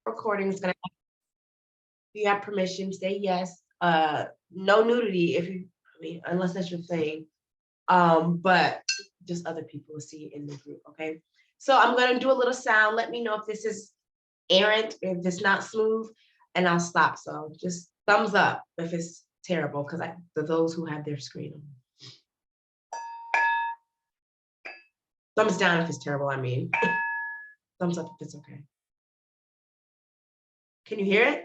recording is gonna. You have permission, say yes. No nudity if you. I mean, unless that's your thing. But just other people will see it in the group. Okay. So I'm gonna do a little sound. Let me know if this is errant, if it's not smooth, and I'll stop. So just thumbs up if it's terrible, because for those who have their screen on. Thumbs down if it's terrible, I mean. Thumbs up if it's okay. Can you hear it?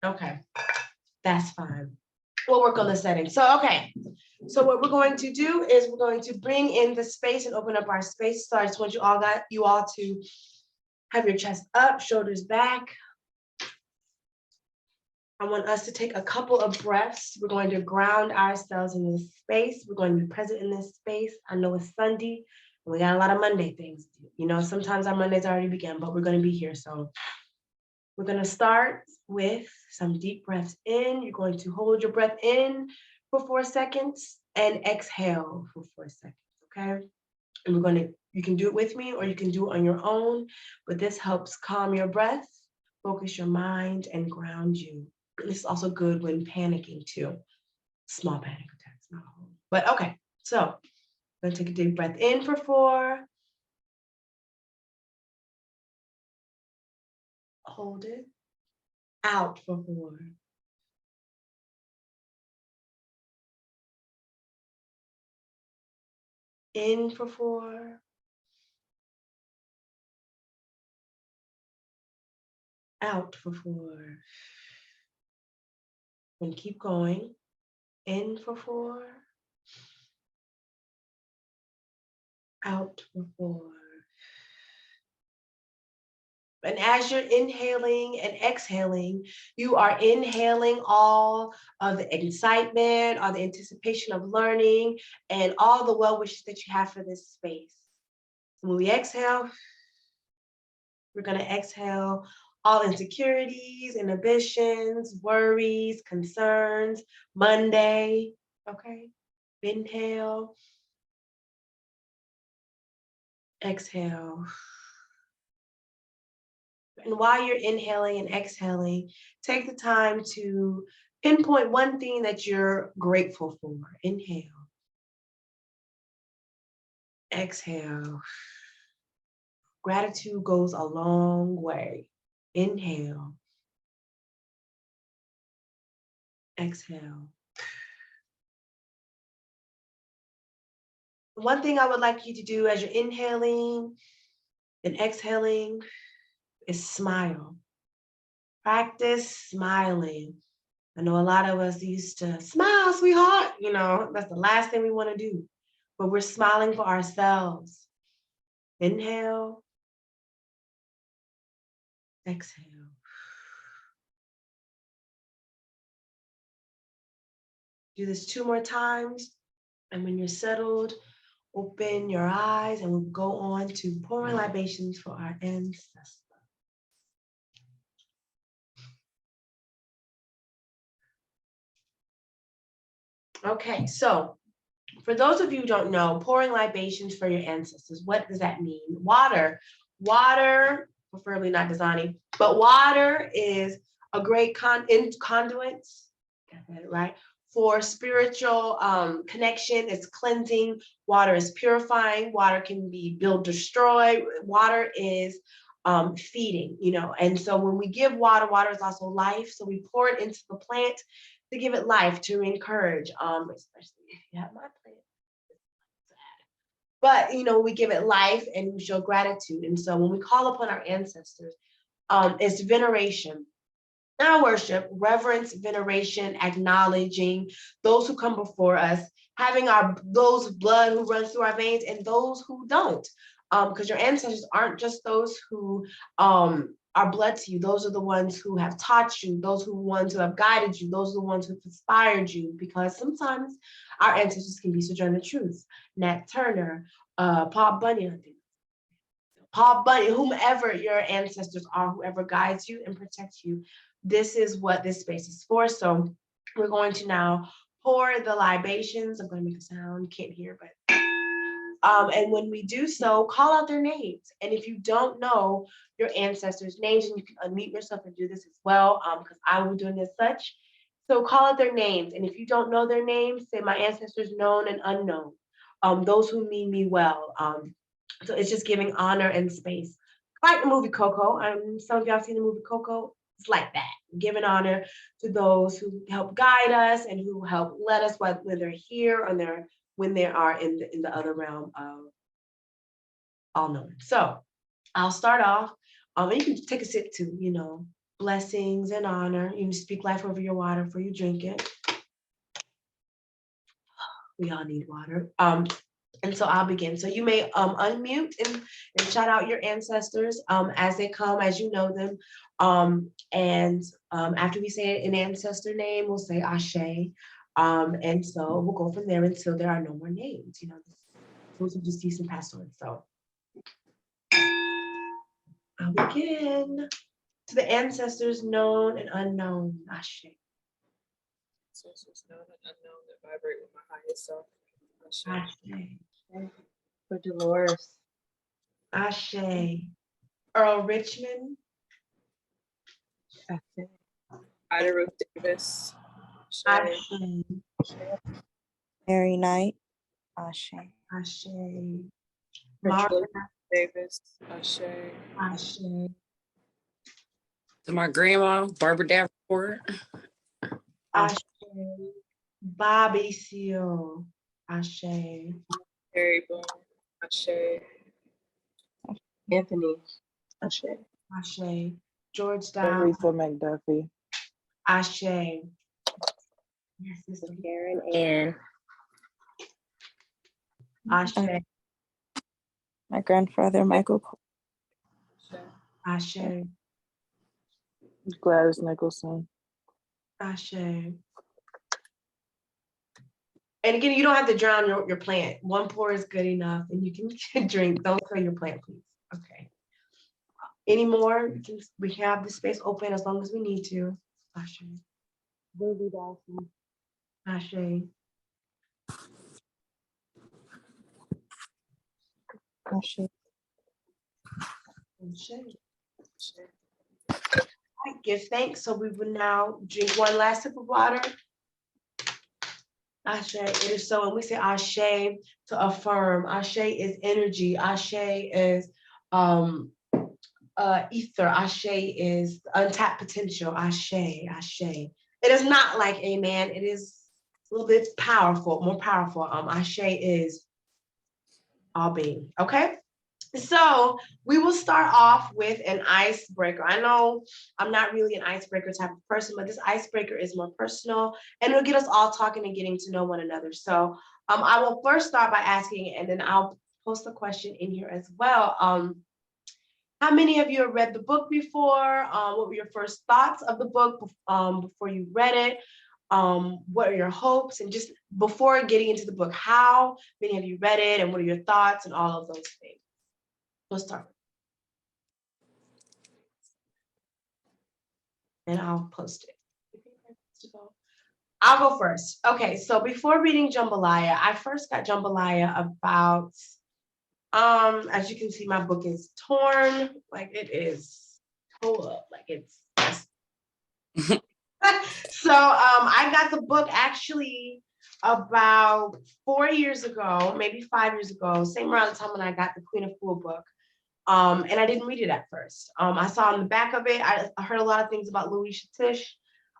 Okay, that's fine. We'll work on the settings. So, okay. So what we're going to do is we're going to bring in the space and open up our space. So I just want you all to have your chest up, shoulders back. I want us to take a couple of breaths. We're going to ground ourselves in this space. We're going to be present in this space. I know it's Sunday, and we got a lot of Monday things. You know, sometimes our Mondays already began, but we're going to be here. So we're going to start with some deep breaths in. You're going to hold your breath in for 4 seconds and exhale for 4 seconds, okay? And we're going to, you can do it with me or you can do it on your own, but this helps calm your breath, focus your mind, and ground you. This is also good when panicking too. Small panic attacks, not a whole. But okay, so I'm going to take a deep breath in for 4. Hold it. Out for 4. In for 4. Out for 4. And keep going. In for 4. Out for 4. And as you're inhaling and exhaling, you are inhaling all of the excitement, all the anticipation of learning, and all the well wishes that you have for this space. So when we exhale, we're going to exhale all insecurities, inhibitions, worries, concerns, Monday. Okay. Inhale. Exhale. And while you're inhaling and exhaling, take the time to pinpoint one thing that you're grateful for. Inhale. Exhale. Gratitude goes a long way. Inhale. Exhale. One thing I would like you to do as you're inhaling and exhaling is smile. Practice smiling. I know a lot of us used to smile, sweetheart. You know, that's the last thing we want to do. But we're smiling for ourselves. Inhale. Exhale. Do this 2 more times. And when you're settled, open your eyes and we'll go on to pouring libations for our ancestors. Okay, so for those of you who don't know, pouring libations for your ancestors, what does that mean? Water, preferably not Dasani, but water is a great conduit, got that right, for spiritual connection. It's cleansing. Water is purifying. Water can be build, destroy. Water is feeding, you know. And so when we give water, water is also life. So we pour it into the plant to give it life, to encourage, especially if you have my plant. But you know, we give it life and we show gratitude. And so when we call upon our ancestors, it's veneration. Our worship, reverence, veneration, acknowledging those who come before us, having those blood who runs through our veins and those who don't. Because your ancestors aren't just those who are blood to you. Those are the ones who have taught you. Those are the ones who have guided you. Those are the ones who have inspired you. Because sometimes our ancestors can be Sojourner Truth, Nat Turner, Paul Bunyan, whomever your ancestors are, whoever guides you and protects you. This is what this space is for. So we're going to now pour the libations. I'm going to make a sound. You can't hear, but And when we do so, call out their names. And if you don't know your ancestors' names, and you can unmute yourself and do this as well, because I will be doing as such. So call out their names. And if you don't know their names, say my ancestors known and unknown, those who mean me well. So it's just giving honor and space. Like the movie Coco. Some of y'all seen the movie Coco. It's like that, giving honor to those who help guide us and who help let us, whether they're here or when they are in the other realm of all knowing. So I'll start off. And you can take a sip too. Blessings and honor. You can speak life over your water before you drink it. We all need water. And so I'll begin. So you may unmute and shout out your ancestors as they come, as you know them. And after we say an ancestor name, we'll say Ashe. And so we'll go from there until there are no more names. Those who just cease and pass on. So I'll begin. To the ancestors known and unknown, Ashe. Ancestors known and unknown that vibrate with my highest self. Ashe. For Dolores. Ashe. Earl Richmond. Ashe. Ida Ruth Davis. Ashe. Mary Knight. Ashe. Ashe. Margaret Davis. Ashe. Ashe. To my grandma, Barbara Davenport. Ashe. Bobby Seal. Ashe. Harry Boone. Ashe. Anthony. Ashe. Ashe. George Down. Lisa McDuffie. Ashe. Yes, Sister Karen Ann. Ashe. My grandfather, Michael Cole. Ashe. Gladys Nicholson. Ashe. And again, you don't have to drown your plant. One pour is good enough, and you can drink. Don't kill your plant, please. Okay. Any more? We have the space open as long as we need to. Ashe. Baby Dawson. Ashe. Ashe. Ashe. I give thanks. So we will now drink one last sip of water. Ashe, it is so. And we say Ashe to affirm. Ashe is energy. Ashe is ether. Ashe is untapped potential. Ashe, Ashe. It is not like amen. It is a little bit powerful, more powerful. Ashe is all being. Okay. So we will start off with an icebreaker. I know I'm not really an icebreaker type of person, but this icebreaker is more personal and it'll get us all talking and getting to know one another. So I will first start by asking, and then I'll post a question in here as well. How many of you have read the book before? What were your first thoughts of the book before you read it? What are your hopes? And just before getting into the book, how many of you read it and what are your thoughts and all of those things? We'll start. And I'll post it. I'll go first. Okay, so before reading Jambalaya, I first got Jambalaya about, as you can see, my book is torn. Like it is pulled up, like it's so I got the book actually about 4 years ago, maybe 5 years ago, same around the time when I got the Queen of Fool book. And I didn't read it at first. I saw on the back of it, I heard a lot of things about Louisa Tish.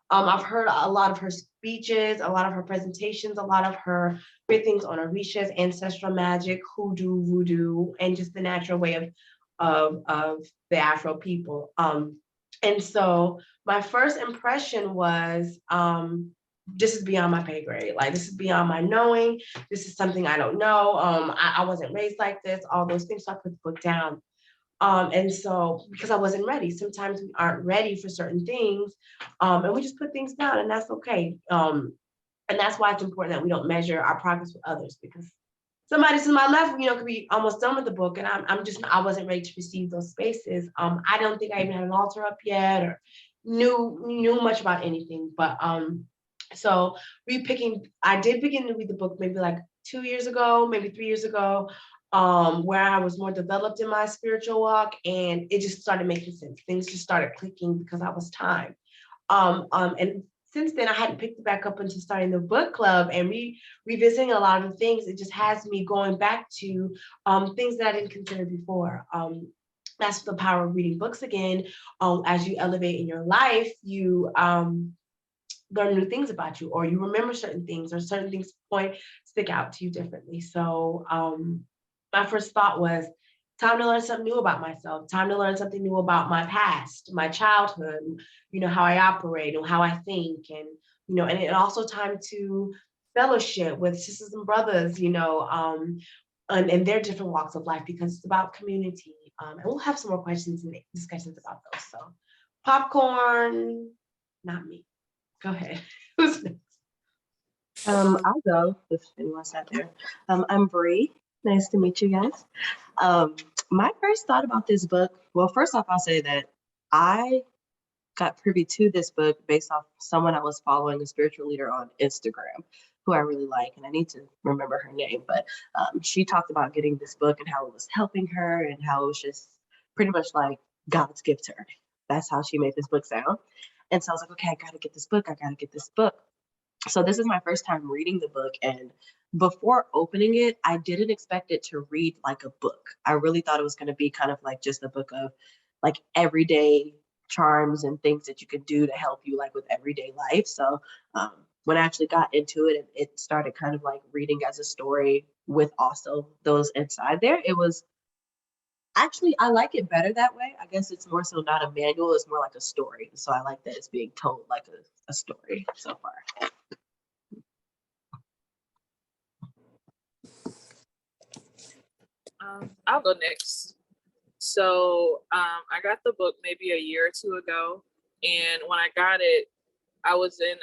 I've heard a lot of her speeches, a lot of her presentations, a lot of her great things on Orishas, ancestral magic, hoodoo, voodoo, and just the natural way of the Afro people. And so my first impression was, this is beyond my pay grade. Like this is beyond my knowing. This is something I don't know. I wasn't raised like this, all those things. So I put the book down. And so because I wasn't ready, sometimes we aren't ready for certain things. And we just put things down and that's okay. And that's why it's important that we don't measure our progress with others, because somebody to my left, could be almost done with the book and I wasn't ready to receive those spaces. I don't think I even had an altar up yet or knew much about anything. But so I did begin to read the book maybe like 2 years ago, maybe 3 years ago, where I was more developed in my spiritual walk, and it just started making sense. Things just started clicking because I was time. And since then, I hadn't picked it back up until starting the book club and revisiting a lot of things. It just has me going back to things that I didn't consider before. That's the power of reading books again. As you elevate in your life, you learn new things about you, or you remember certain things, or certain things stick out to you differently. So my first thought was time to learn something new about myself, time to learn something new about my past, my childhood, how I operate and how I think, and and also time to fellowship with sisters and brothers, and their different walks of life, because it's about community. And we'll have some more questions and discussions about those. So popcorn, not me. Go ahead. Who's next? I'll go if anyone sat there. I'm Bree. Nice to meet you guys. My first thought about this book, well, first off, I'll say that I got privy to this book based off someone I was following, a spiritual leader on Instagram, who I really like, and I need to remember her name, but she talked about getting this book and how it was helping her and how it was just pretty much like God's gift to her. That's how she made this book sound. And so I was like, okay, I gotta get this book. I gotta get this book. So this is my first time reading the book, and before opening it, I didn't expect it to read like a book. I really thought it was going to be kind of like just a book of like everyday charms and things that you could do to help you like with everyday life. So when I actually got into it, it started kind of like reading as a story with also those inside there. It was actually, I like it better that way. I guess it's more so not a manual, it's more like a story. So I like that it's being told like a story so far. I'll go next. So I got the book maybe a year or two ago, and when I got it, I was in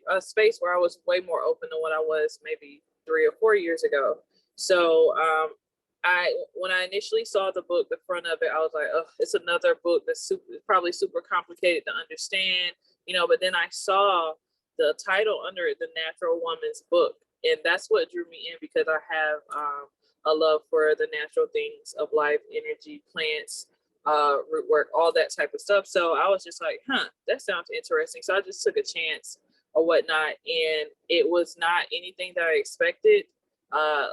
a space where I was way more open than what I was maybe 3 or 4 years ago. So when I initially saw the book, the front of it, I was like, oh, it's another book that's probably super complicated to understand, But then I saw the title under it, The Natural Woman's Book, and that's what drew me in, because I have a love for the natural things of life, energy, plants, root work, all that type of stuff. So I was just like, that sounds interesting. So I just took a chance or whatnot, and it was not anything that I expected.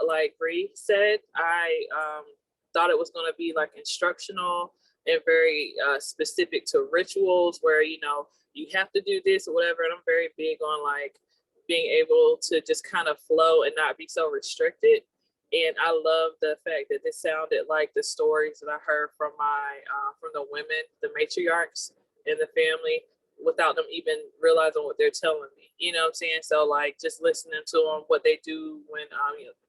Like Bree said, I thought it was going to be like instructional and very specific to rituals where, you have to do this or whatever. And I'm very big on like being able to just kind of flow and not be so restricted. And I love the fact that this sounded like the stories that I heard from from the women, the matriarchs in the family, without them even realizing what they're telling me. You know what I'm saying? So like just listening to them, what they do when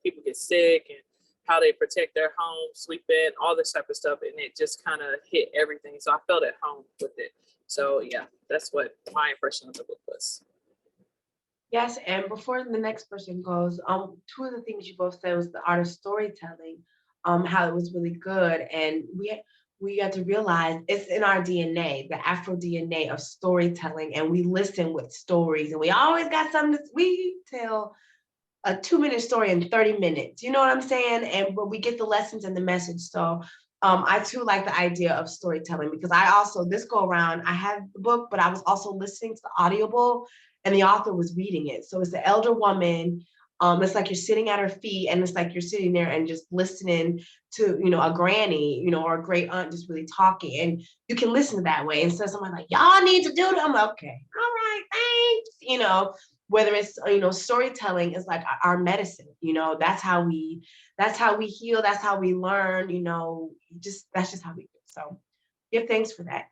people get sick, and how they protect their homes, sleep in, all this type of stuff, and it just kind of hit everything. So I felt at home with it. So yeah, that's what my impression of the book was. Yes, and before the next person goes, two of the things you both said was the art of storytelling, how it was really good, and we got to realize it's in our DNA, the Afro DNA of storytelling, and we listen with stories, and we always got something we tell a 2-minute story in 30 minutes. You know what I'm saying? And but we get the lessons and the message. So I too like the idea of storytelling, because I also, this go around, I had the book, but I was also listening to the audible, and the author was reading it. So it's the elder woman. It's like you're sitting at her feet, and it's like you're sitting there and just listening to, a granny, or a great aunt just really talking. And you can listen that way. Instead of someone like, y'all need to do it. I'm like, okay, all right, thanks. Whether it's, storytelling is like our medicine, that's how we heal. That's how we learn, that's just how we do. So give thanks for that.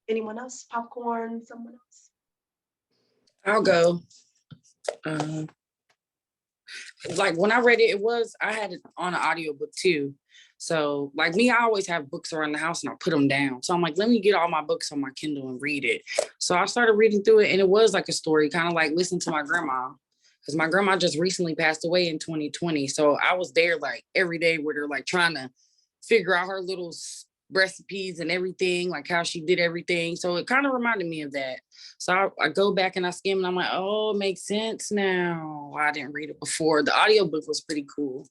Anyone else? Popcorn, someone else? I'll go. Like when I read it, I had it on an audiobook too. So like me, I always have books around the house and I put them down. So I'm like, let me get all my books on my Kindle and read it. So I started reading through it, and it was like a story, kind of like listening to my grandma, because my grandma just recently passed away in 2020. So I was there like every day with her, like trying to figure out her little recipes and everything, like how she did everything. So it kind of reminded me of that. So I go back and I skim and I'm like, oh, it makes sense now. I didn't read it before. The audiobook was pretty cool.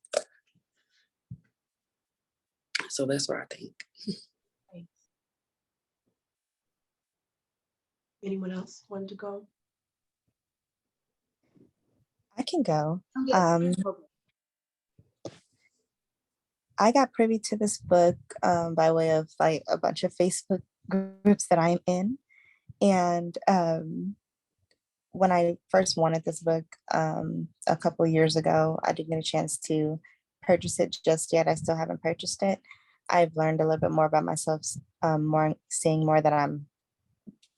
So that's what I think. Thanks. Anyone else want to go? I can go. Yes. I got privy to this book by way of like a bunch of Facebook groups that I'm in. And when I first wanted this book a couple years ago, I didn't get a chance to purchase it just yet. I still haven't purchased it. I've learned a little bit more about myself, seeing more that I'm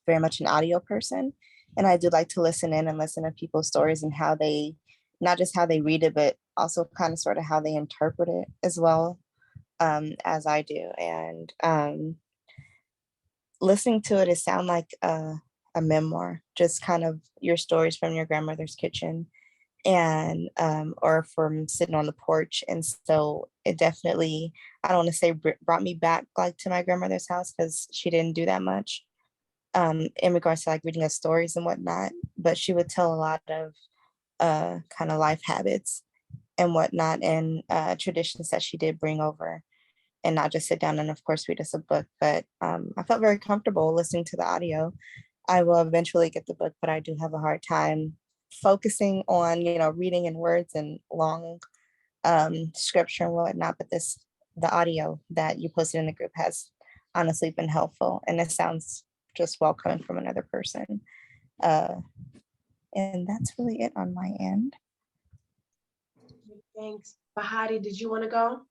very much an audio person. And I do like to listen in and listen to people's stories and how they, not just how they read it, but also kind of sort of how they interpret it as well, as I do. And listening to it, it sounds like a memoir, just kind of your stories from your grandmother's kitchen and or from sitting on the porch. And so it definitely, I don't want to say brought me back like to my grandmother's house, because she didn't do that much in regards to like reading us stories and whatnot, but she would tell a lot of kind of life habits and whatnot, and traditions that she did bring over, and not just sit down and of course read us a book. But I felt very comfortable listening to the audio. I will eventually get the book, but I do have a hard time focusing on, reading in words and long scripture and whatnot. But the audio that you posted in the group has honestly been helpful, and it sounds just well coming from another person. And that's really it on my end. Thanks. Bahati, did you want to go?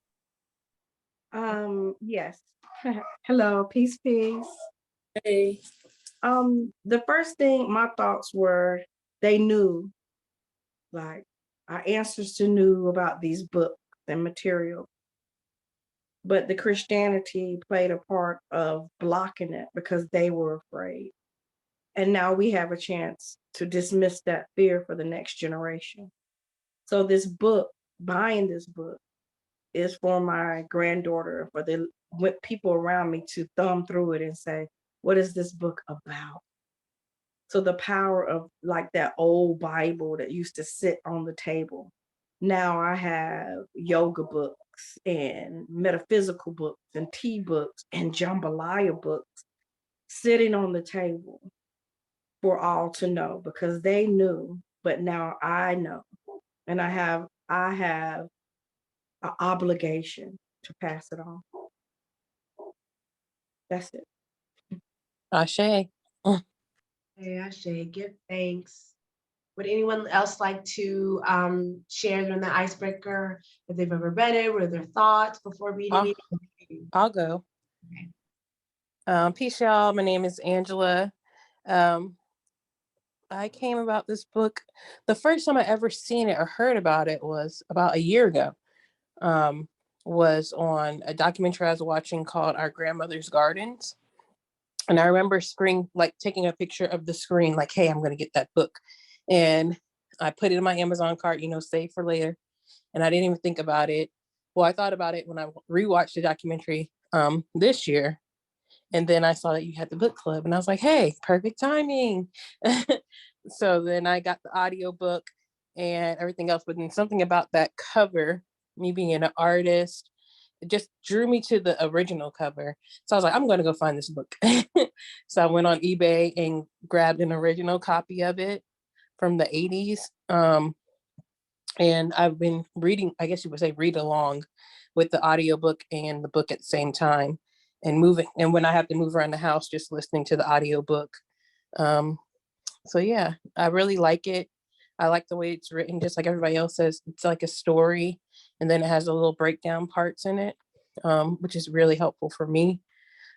Yes. Hello, peace, peace. Hey. The first thing my thoughts were, they knew, like our ancestors knew about these books and material, but the Christianity played a part of blocking it because they were afraid. And now we have a chance to dismiss that fear for the next generation. So this book, buying this book, is for my granddaughter, for the people around me to thumb through it and say, what is this book about? So the power of like that old Bible that used to sit on the table. Now I have yoga books and metaphysical books and tea books and jambalaya books sitting on the table for all to know, because they knew, but now I know. And I have an obligation to pass it on. That's it. Ashe. Hey, Ashe, give thanks. Would anyone else like to share during the icebreaker if they've ever read it, what are their thoughts before reading it? I'll go. Okay. Peace, y'all. My name is Angela. I came about this book. The first time I ever seen it or heard about it was about a year ago. Was on a documentary I was watching called Our Grandmother's Gardens. And I remember taking a picture of the screen, like, hey, I'm going to get that book. And I put it in my Amazon cart, save for later. And I didn't even think about it. Well, I thought about it when I rewatched the documentary this year. And then I saw that you had the book club and I was like, hey, perfect timing. So then I got the audiobook and everything else. But then something about that cover, me being an artist, it just drew me to the original cover. So I was like, I'm going to go find this book. So I went on eBay and grabbed an original copy of it from the 80s. And I've been reading, I guess you would say read along with the audiobook and the book at the same time, and moving. And when I have to move around the house, just listening to the audiobook. So yeah, I really like it. I like the way it's written, just like everybody else says, it's like a story. And then it has a little breakdown parts in it, which is really helpful for me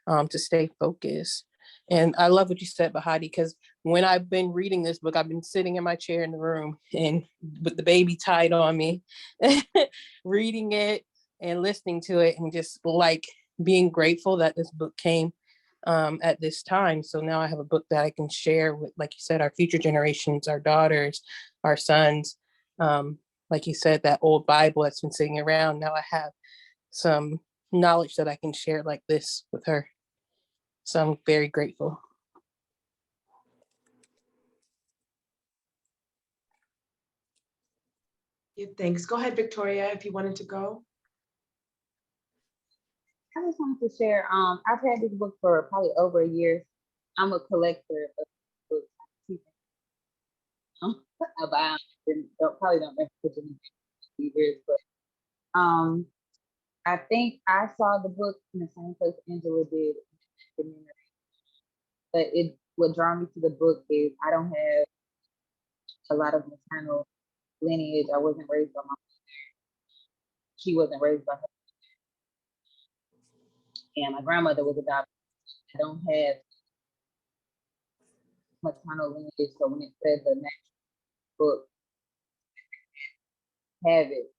to stay focused. And I love what you said, Bahati, because when I've been reading this book, I've been sitting in my chair in the room and with the baby tied on me, reading it and listening to it, and just like being grateful that this book came at this time. So now I have a book that I can share with, like you said, our future generations, our daughters, our sons. Like you said, that old Bible that's been sitting around. Now I have some knowledge that I can share like this with her. So I'm very grateful. Yeah, thanks. Go ahead, Victoria, if you wanted to go. I just wanted to share. I've had this book for probably over a year. I'm a collector of books. About probably don't represent years, but I think I saw the book in the same place Angela did, but what drew me to the book is I don't have a lot of maternal lineage. I wasn't raised by my mother. She wasn't raised by her, and my grandmother was adopted. I don't have maternal lineage, so when it says the next book, have it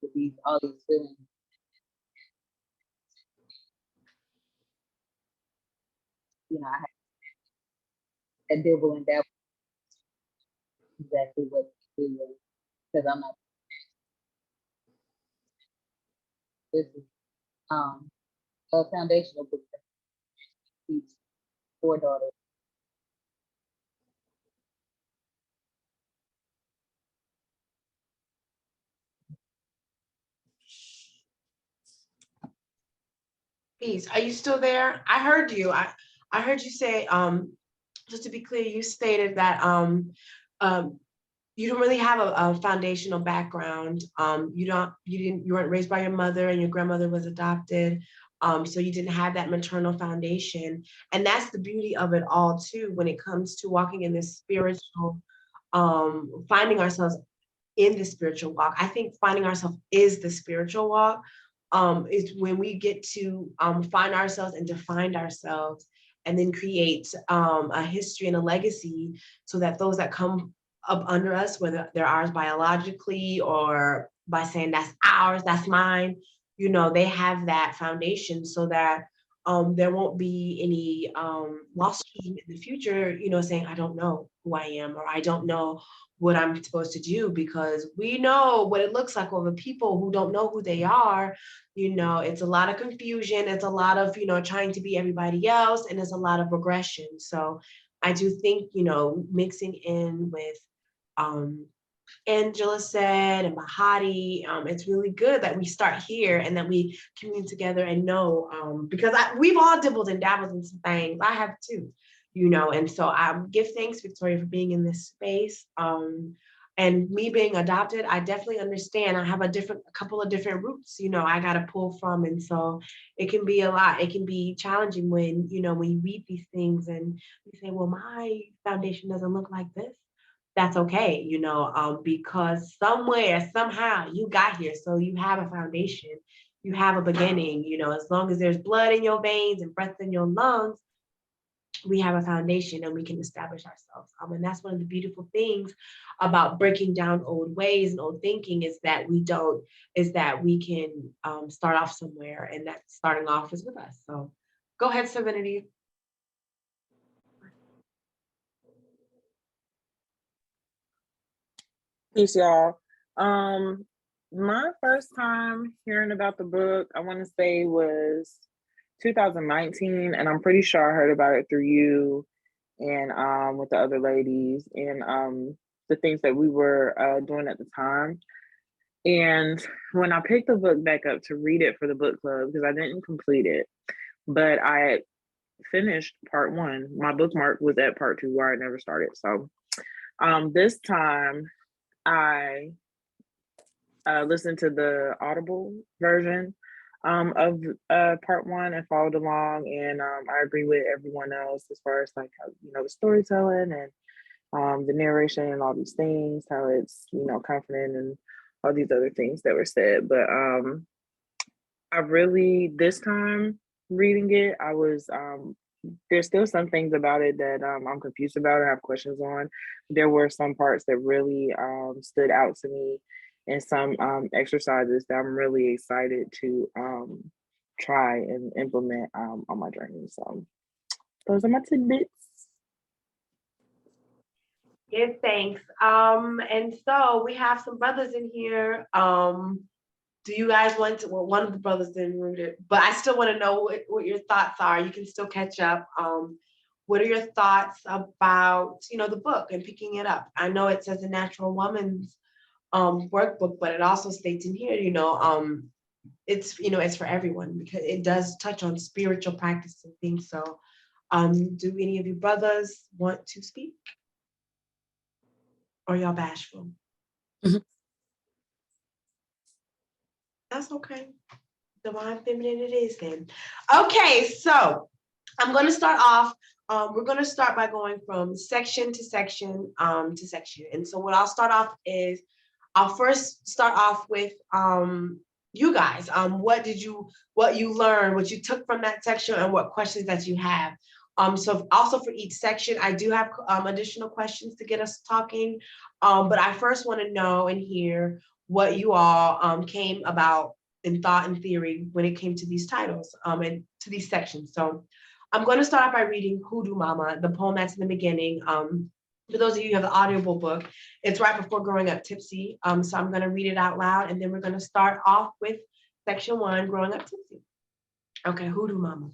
with all these feelings. You know, I had a dibble and dabble exactly what to do because I'm not. This is a foundational book that teach 4 daughters. Peace. Are you still there? I heard you. I heard you say, just to be clear, you stated that um, you don't really have a foundational background. You weren't raised by your mother, and your grandmother was adopted. So you didn't have that maternal foundation. And that's the beauty of it all too, when it comes to walking in this spiritual, finding ourselves in the spiritual walk. I think finding ourselves is the spiritual walk. Is when we get to find ourselves and define ourselves, and then create a history and a legacy, so that those that come up under us, whether they're ours biologically or by saying that's ours, that's mine, they have that foundation, so that there won't be any lost children in the future, saying, I don't know who I am, or I don't know what I'm supposed to do, because we know what it looks like over people who don't know who they are. It's a lot of confusion. It's a lot of, trying to be everybody else, and there's a lot of regression. So I do think, mixing in with Angela said and Bahati, it's really good that we start here and that we commune together and know, because we've all dibbled and dabbled in some things. I have too, and so I give thanks, Victoria, for being in this space. And me being adopted, I definitely understand. I have a couple of different roots, I got to pull from. And so it can be a lot. It can be challenging when you read these things and you say, well, my foundation doesn't look like this. That's okay, because somewhere, somehow you got here. So you have a foundation, you have a beginning, as long as there's blood in your veins and breath in your lungs, we have a foundation and we can establish ourselves. And that's one of the beautiful things about breaking down old ways and old thinking, is that we can start off somewhere, and that starting off is with us. So go ahead, Serenity. Peace, y'all. My first time hearing about the book, I want to say was 2019, and I'm pretty sure I heard about it through you and with the other ladies and the things that we were doing at the time. And when I picked the book back up to read it for the book club, because I didn't complete it, but I had finished part 1. My bookmark was at part 2 where I never started. So this time I listened to the Audible version of part 1 and followed along, and I agree with everyone else as far as like how, the storytelling and the narration and all these things, how it's comforting and all these other things that were said. But I really, this time reading it, I was there's still some things about it that I'm confused about or have questions on. There were some parts that really stood out to me, and some exercises that I'm really excited to try and implement on my journey. So those are my tidbits. Give thanks. And so we have some brothers in here. Do you guys want to, well, one of the brothers didn't read it, but I still want to know what your thoughts are. You can still catch up. What are your thoughts about, the book and picking it up? I know it says a natural woman's workbook, but it also states in here, it's for everyone because it does touch on spiritual practice and things. So do any of you brothers want to speak? Or y'all bashful? Mhm. That's okay. Divine feminine it is then. Okay, so I'm going to start off. We're going to start by going from section to section to section. And so what I'll start off is I'll first start off with you guys. What you learned, what you took from that section, and what questions that you have. So also for each section, I do have additional questions to get us talking. But I first want to know and hear what you all came about in thought and theory when it came to these titles and to these sections. So I'm going to start off by reading Hoodoo Mama, the poem that's in the beginning. For those of you who have the audible book, it's right before Growing Up Tipsy. So I'm going to read it out loud, and then we're going to start off with section 1, Growing Up Tipsy. Okay, Hoodoo Mama.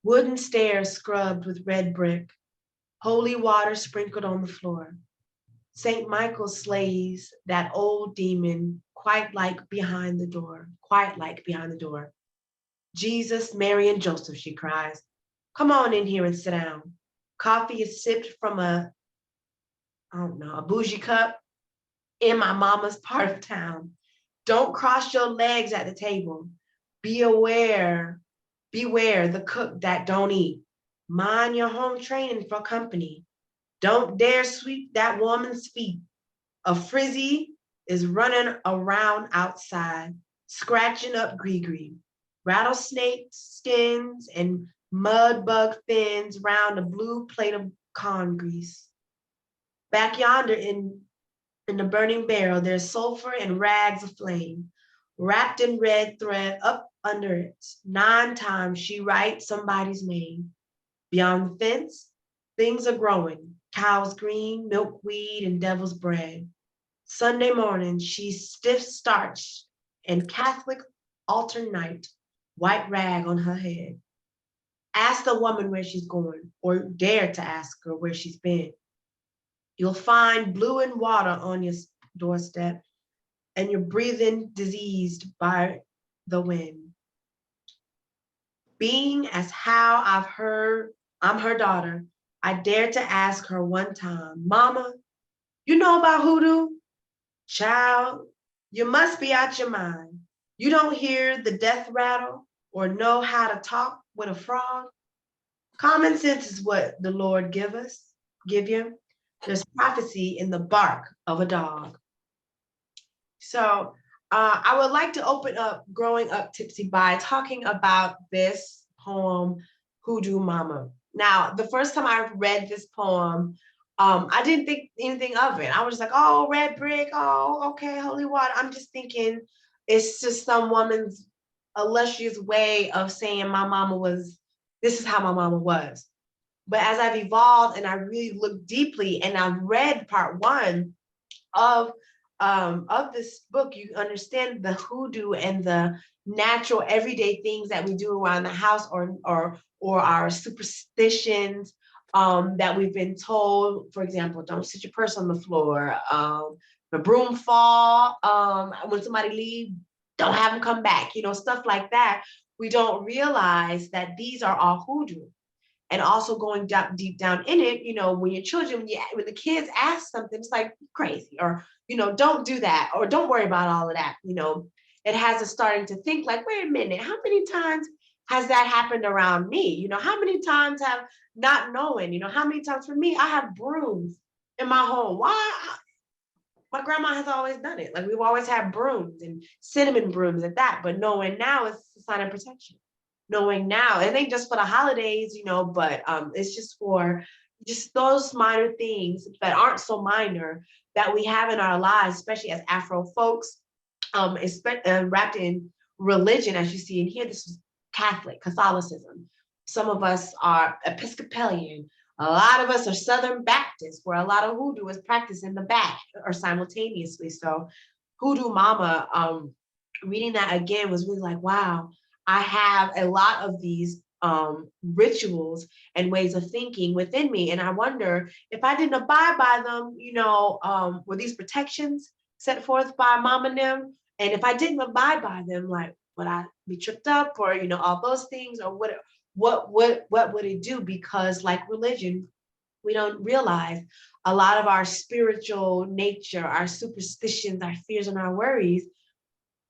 Wooden stairs scrubbed with red brick, holy water sprinkled on the floor. St. Michael slays that old demon quite like behind the door, Jesus, Mary, and Joseph, she cries. Come on in here and sit down. Coffee is sipped from a bougie cup in my mama's part of town. Don't cross your legs at the table. Beware the cook that don't eat. Mind your home training for company. Don't dare sweep that woman's feet. A frizzy is running around outside, scratching up gree-gree. Rattlesnake skins and mud bug fins round a blue plate of corn grease. Back yonder in the burning barrel, there's sulfur and rags of flame. Wrapped in red thread up under it, 9 times she writes somebody's name. Beyond the fence, things are growing. Cow's green, milkweed, and devil's bread. Sunday morning, she's stiff starched and Catholic altar night, white rag on her head. Ask the woman where she's going, or dare to ask her where she's been. You'll find blue and water on your doorstep, and you're breathing diseased by the wind. Being as how I'm her daughter, I dared to ask her one time, Mama, you know about hoodoo? Child, you must be out your mind. You don't hear the death rattle or know how to talk with a frog? Common sense is what the Lord give you. There's prophecy in the bark of a dog. So I would like to open up Growing Up Tipsy by talking about this poem, Hoodoo Mama. Now, the first time I read this poem, I didn't think anything of it. I was like, oh, red brick, oh, okay, holy water. I'm just thinking it's just some woman's illustrious way of saying this is how my mama was. But as I've evolved and I really looked deeply and I've read part 1 of this book, you understand the hoodoo and the natural everyday things that we do around the house or our superstitions that we've been told. For example, don't sit your purse on the floor. The broom fall. When somebody leaves, don't have them come back. Stuff like that. We don't realize that these are all hoodoo. And also going deep down in it, when your children, when the kids ask something, it's like crazy, or, don't do that, or don't worry about all of that. It has us starting to think like, wait a minute, how many times has that happened around me? How many times have not knowing, how many times for me, I have brooms in my home. Why? My grandma has always done it. Like we've always had brooms and cinnamon brooms at that, but knowing now is a sign of protection. Knowing now, it ain't just for the holidays, but it's just for just those minor things that aren't so minor that we have in our lives, especially as Afro folks, wrapped in religion, as you see in here. This is Catholicism. Some of us are Episcopalian. A lot of us are Southern Baptist, where a lot of hoodoo is practiced in the back or simultaneously. So Hoodoo Mama, reading that again was really like, wow, I have a lot of these rituals and ways of thinking within me. And I wonder if I didn't abide by them, were these protections set forth by Mom and them? And if I didn't abide by them, like, would I be tripped up, or all those things, or what would it do? Because like religion, we don't realize a lot of our spiritual nature, our superstitions, our fears, and our worries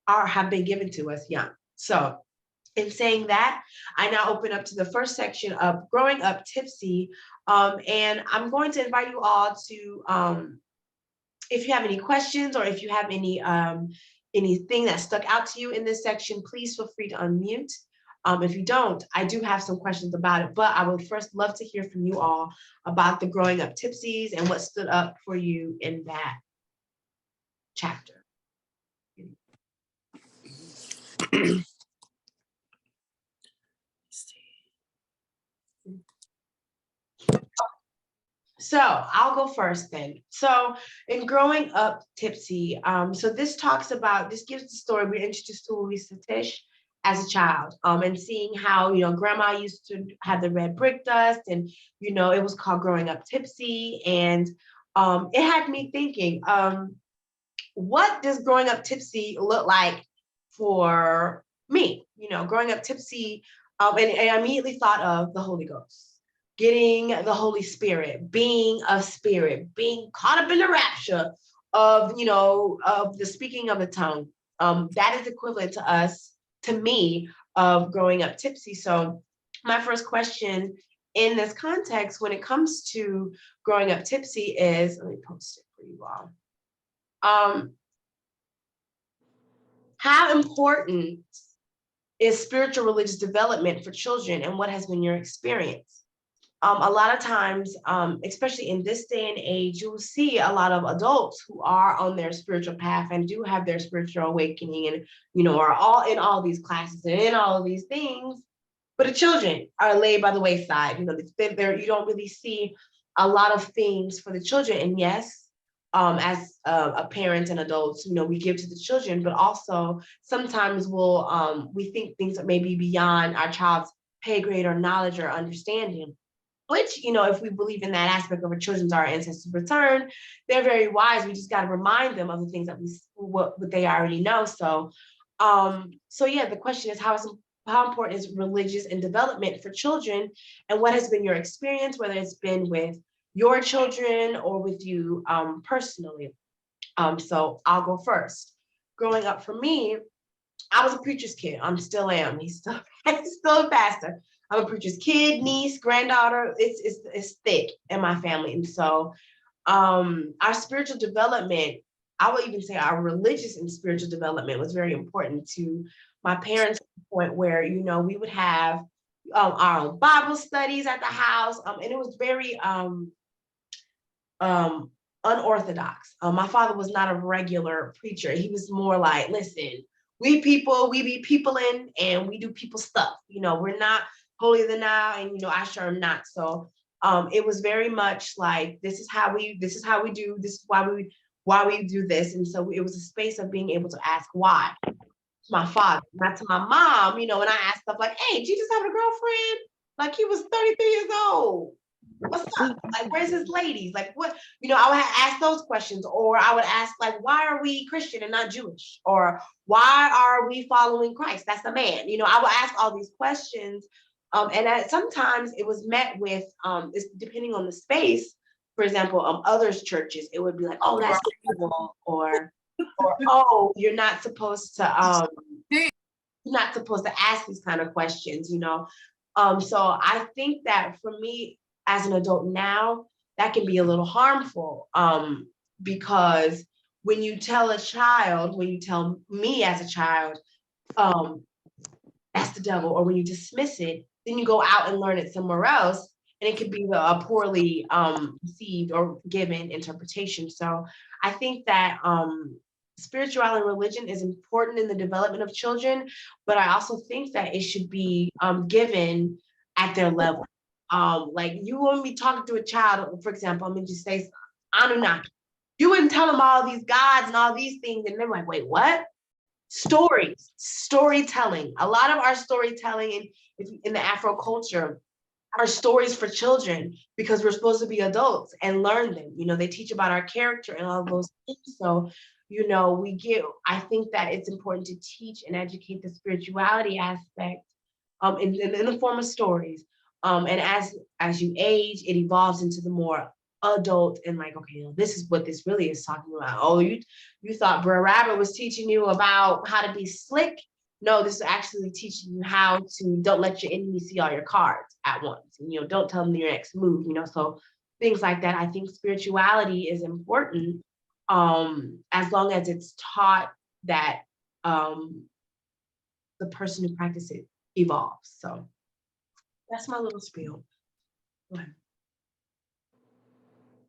have been given to us young. So in saying that, I now open up to the first section of growing up tipsy. And I'm going to invite you all to, if you have any questions, or if you have anything that stuck out to you in this section, please feel free to unmute. If you don't, I do have some questions about it, but I would first love to hear from you all about the growing up tipsies and what stood up for you in that chapter. So I'll go first then. So in growing up tipsy, so this gives the story. We're introduced to Louisa Tish as a child, and seeing how, grandma used to have the red brick dust, and, it was called growing up tipsy. And it had me thinking, what does growing up tipsy look like for me? Growing up tipsy, and I immediately thought of the Holy Ghost, getting the Holy Spirit, being a spirit, being caught up in the rapture of the speaking of the tongue. That is equivalent to me, of growing up tipsy. So my first question in this context, when it comes to growing up tipsy, is, let me post it for you all. How important is spiritual religious development for children, and what has been your experience? A lot of times, especially in this day and age, you will see a lot of adults who are on their spiritual path and do have their spiritual awakening, and are all in all these classes and in all of these things, but the children are laid by the wayside. You don't really see a lot of things for the children. And yes, as a parent and adults, we give to the children, but also sometimes we think things that may be beyond our child's pay grade or knowledge or understanding. Which, if we believe in that aspect of our children's our ancestors' return, they're very wise. We just got to remind them of the things that what they already know. So yeah, the question is, how important is religious and development for children, and what has been your experience, whether it's been with your children or with you personally? So I'll go first. Growing up for me, I was a preacher's kid. I still am. He's still a pastor. I'm a preacher's kid, niece, granddaughter. It's thick in my family. And so our spiritual development, I would even say our religious and spiritual development, was very important to my parents, to the point where, we would have our own Bible studies at the house. And it was very unorthodox. My father was not a regular preacher. He was more like, listen, we be peopling, and we do people stuff. We're not holier than thou, and I sure am not. So it was very much like, this is how we do, this is why we do this. And so it was a space of being able to ask why to my father, not to my mom, when I asked stuff like, hey, Jesus having a girlfriend? Like, he was 33 years old. What's up? Like, where's his ladies? Like, what? I would ask those questions, or I would ask, like, why are we Christian and not Jewish? Or why are we following Christ? That's a man. I would ask all these questions. And sometimes it was met with, it's depending on the space. For example, others churches, it would be like, oh, that's evil, or oh, you're not supposed to ask these kind of questions. So I think that for me, as an adult now, that can be a little harmful, because when you tell me as a child, that's the devil, or when you dismiss it, then you go out and learn it somewhere else, and it could be a poorly received or given interpretation. So I think that spirituality and religion is important in the development of children, but I also think that it should be given at their level. Like, you won't be talking to a child, for example, I'm gonna just say Anunnaki. You wouldn't tell them all these gods and all these things. And they're like, wait, what? Storytelling. A lot of our storytelling in the Afro culture are stories for children because we're supposed to be adults and learn them. They teach about our character and all those things. So, I think that it's important to teach and educate the spirituality aspect in the form of stories. And as you age, it evolves into the more adult and like, okay, this is what this really is talking about. Oh, you thought Brer Rabbit was teaching you about how to be slick. No, this is actually teaching you how to don't let your enemy see all your cards at once. And, don't tell them your next move, so things like that. I think spirituality is important as long as it's taught that the person who practices it evolves. So that's my little spiel. Go ahead.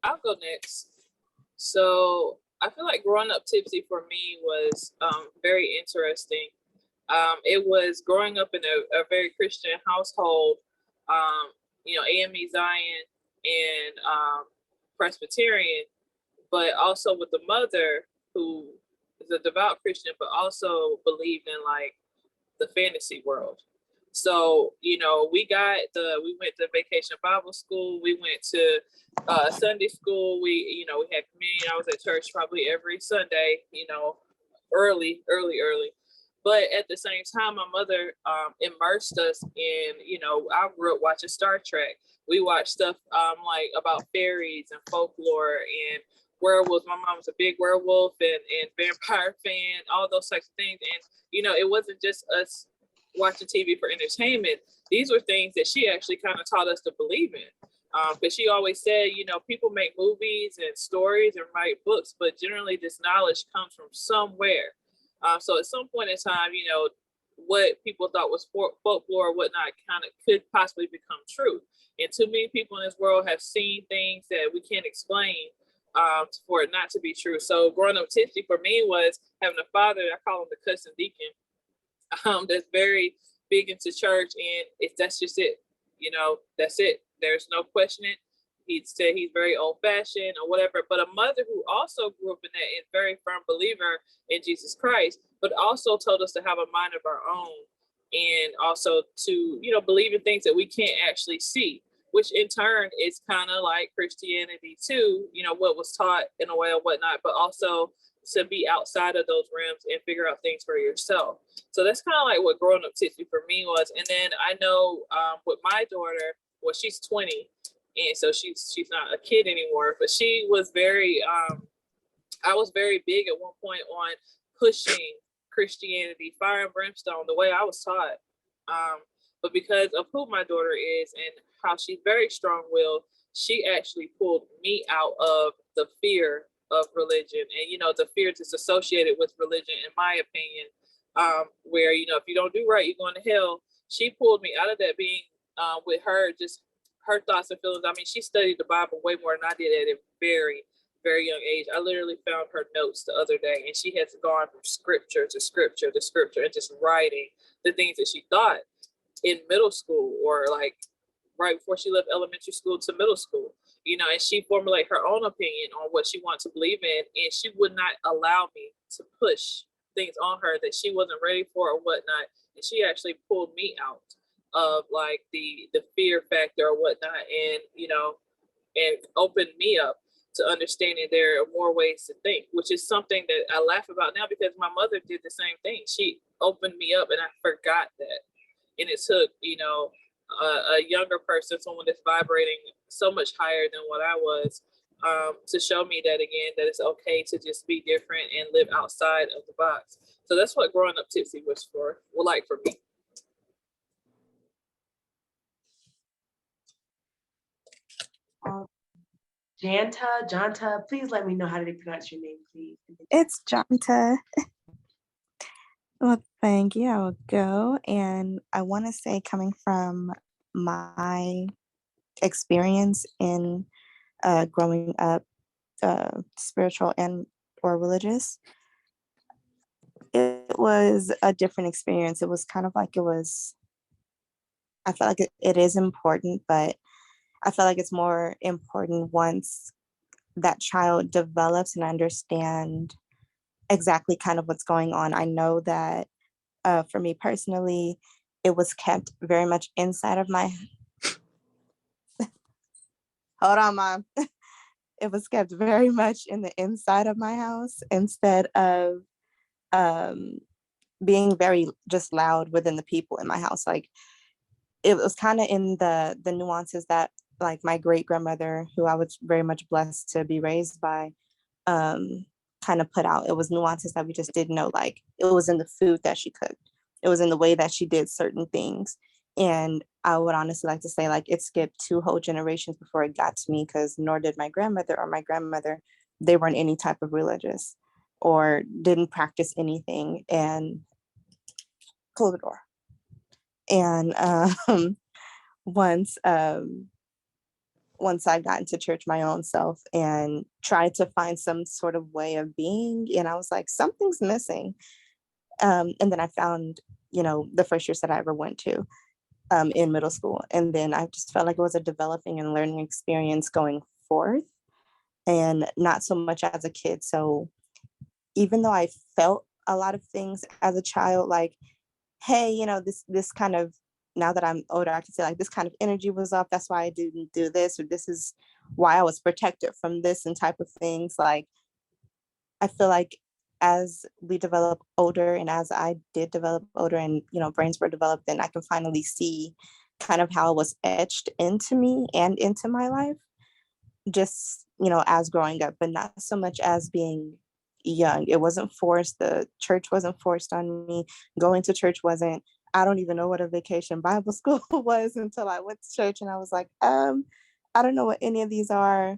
I'll go next. So I feel like growing up tipsy for me was very interesting. It was growing up in a very Christian household, AME Zion and Presbyterian, but also with a mother who is a devout Christian, but also believed in like the fantasy world. So, we went to vacation Bible school. We went to Sunday school. We had communion. I was at church probably every Sunday, early. But at the same time, my mother immersed us in, I grew up watching Star Trek. We watched stuff like about fairies and folklore and werewolves. My mom was a big werewolf and vampire fan, all those types of things. And, it wasn't just us watching TV for entertainment. These were things that she actually kind of taught us to believe in. Because she always said, people make movies and stories and write books, but generally this knowledge comes from somewhere. So at some point in time, what people thought was folklore or whatnot kind of could possibly become true. And too many people in this world have seen things that we can't explain for it not to be true. So growing up tipsy for me was having a father, I call him the cousin deacon, that's very big into church, and that's just it. That's it. There's no questioning. He'd say he's very old-fashioned or whatever, but a mother who also grew up in that and very firm believer in Jesus Christ, but also told us to have a mind of our own and also to, believe in things that we can't actually see, which in turn is kind of like Christianity too, what was taught in a way or whatnot, but also to be outside of those realms and figure out things for yourself. So that's kind of like what growing up tipsy for me was. And then I know with my daughter, well, she's 20, and so she's not a kid anymore, but she was very, I was very big at one point on pushing Christianity, fire and brimstone, the way I was taught. But because of who my daughter is and how she's very strong-willed, she actually pulled me out of the fear of religion and the fear that's associated with religion, in my opinion, where if you don't do right, you're going to hell. She pulled me out of that, being with her, just her thoughts and feelings. I mean, she studied the Bible way more than I did at a very, very young age. I literally found her notes the other day, and she has gone from scripture to scripture to scripture and just writing the things that she thought in middle school or like right before she left elementary school to middle school, and she formulated her own opinion on what she wanted to believe in, and she would not allow me to push things on her that she wasn't ready for or whatnot. And she actually pulled me out of like the fear factor or whatnot, and and opened me up to understanding there are more ways to think, which is something that I laugh about now because my mother did the same thing. She opened me up and I forgot that. And it took, a younger person, someone that's vibrating so much higher than what I was, to show me that again, that it's okay to just be different and live outside of the box. So that's what growing up tipsy was for, well, like for me. Janta, please let me know how to pronounce your name, please. It's Janta. Well, thank you. I will go. And I want to say, coming from my experience in growing up spiritual and or religious, it was a different experience. It was kind of like I felt like it is important, but I felt like it's more important once that child develops and understand exactly kind of what's going on. I know that for me personally, it was kept very much inside of my, hold on, Mom. It was kept very much in the inside of my house instead of um, being very just loud within the people in my house. Like it was kind of in the nuances that like my great grandmother, who I was very much blessed to be raised by, um, kind of put out. It was nuances that we just didn't know. Like it was in the food that she cooked. It was in the way that she did certain things. And I would honestly like to say like it skipped 2 whole generations before it got to me, because nor did my grandmother or my grandmother. They weren't any type of religious or didn't practice anything. And close the door. And once once I got into church my own self and tried to find some sort of way of being, and I was like, something's missing. And then I found, the first years that I ever went to in middle school. And then I just felt like it was a developing and learning experience going forth, and not so much as a kid. So even though I felt a lot of things as a child, like, hey, this kind of, now that I'm older, I can say like this kind of energy was off. That's why I didn't do this, or this is why I was protected from this and type of things. Like I feel like as we develop older, and as I did develop older, and brains were developed, then I can finally see kind of how it was etched into me and into my life, just as growing up, but not so much as being young. It wasn't forced. The church wasn't forced on me. Going to church wasn't. I don't even know what a vacation Bible school was until I went to church, and I was like, I don't know what any of these are.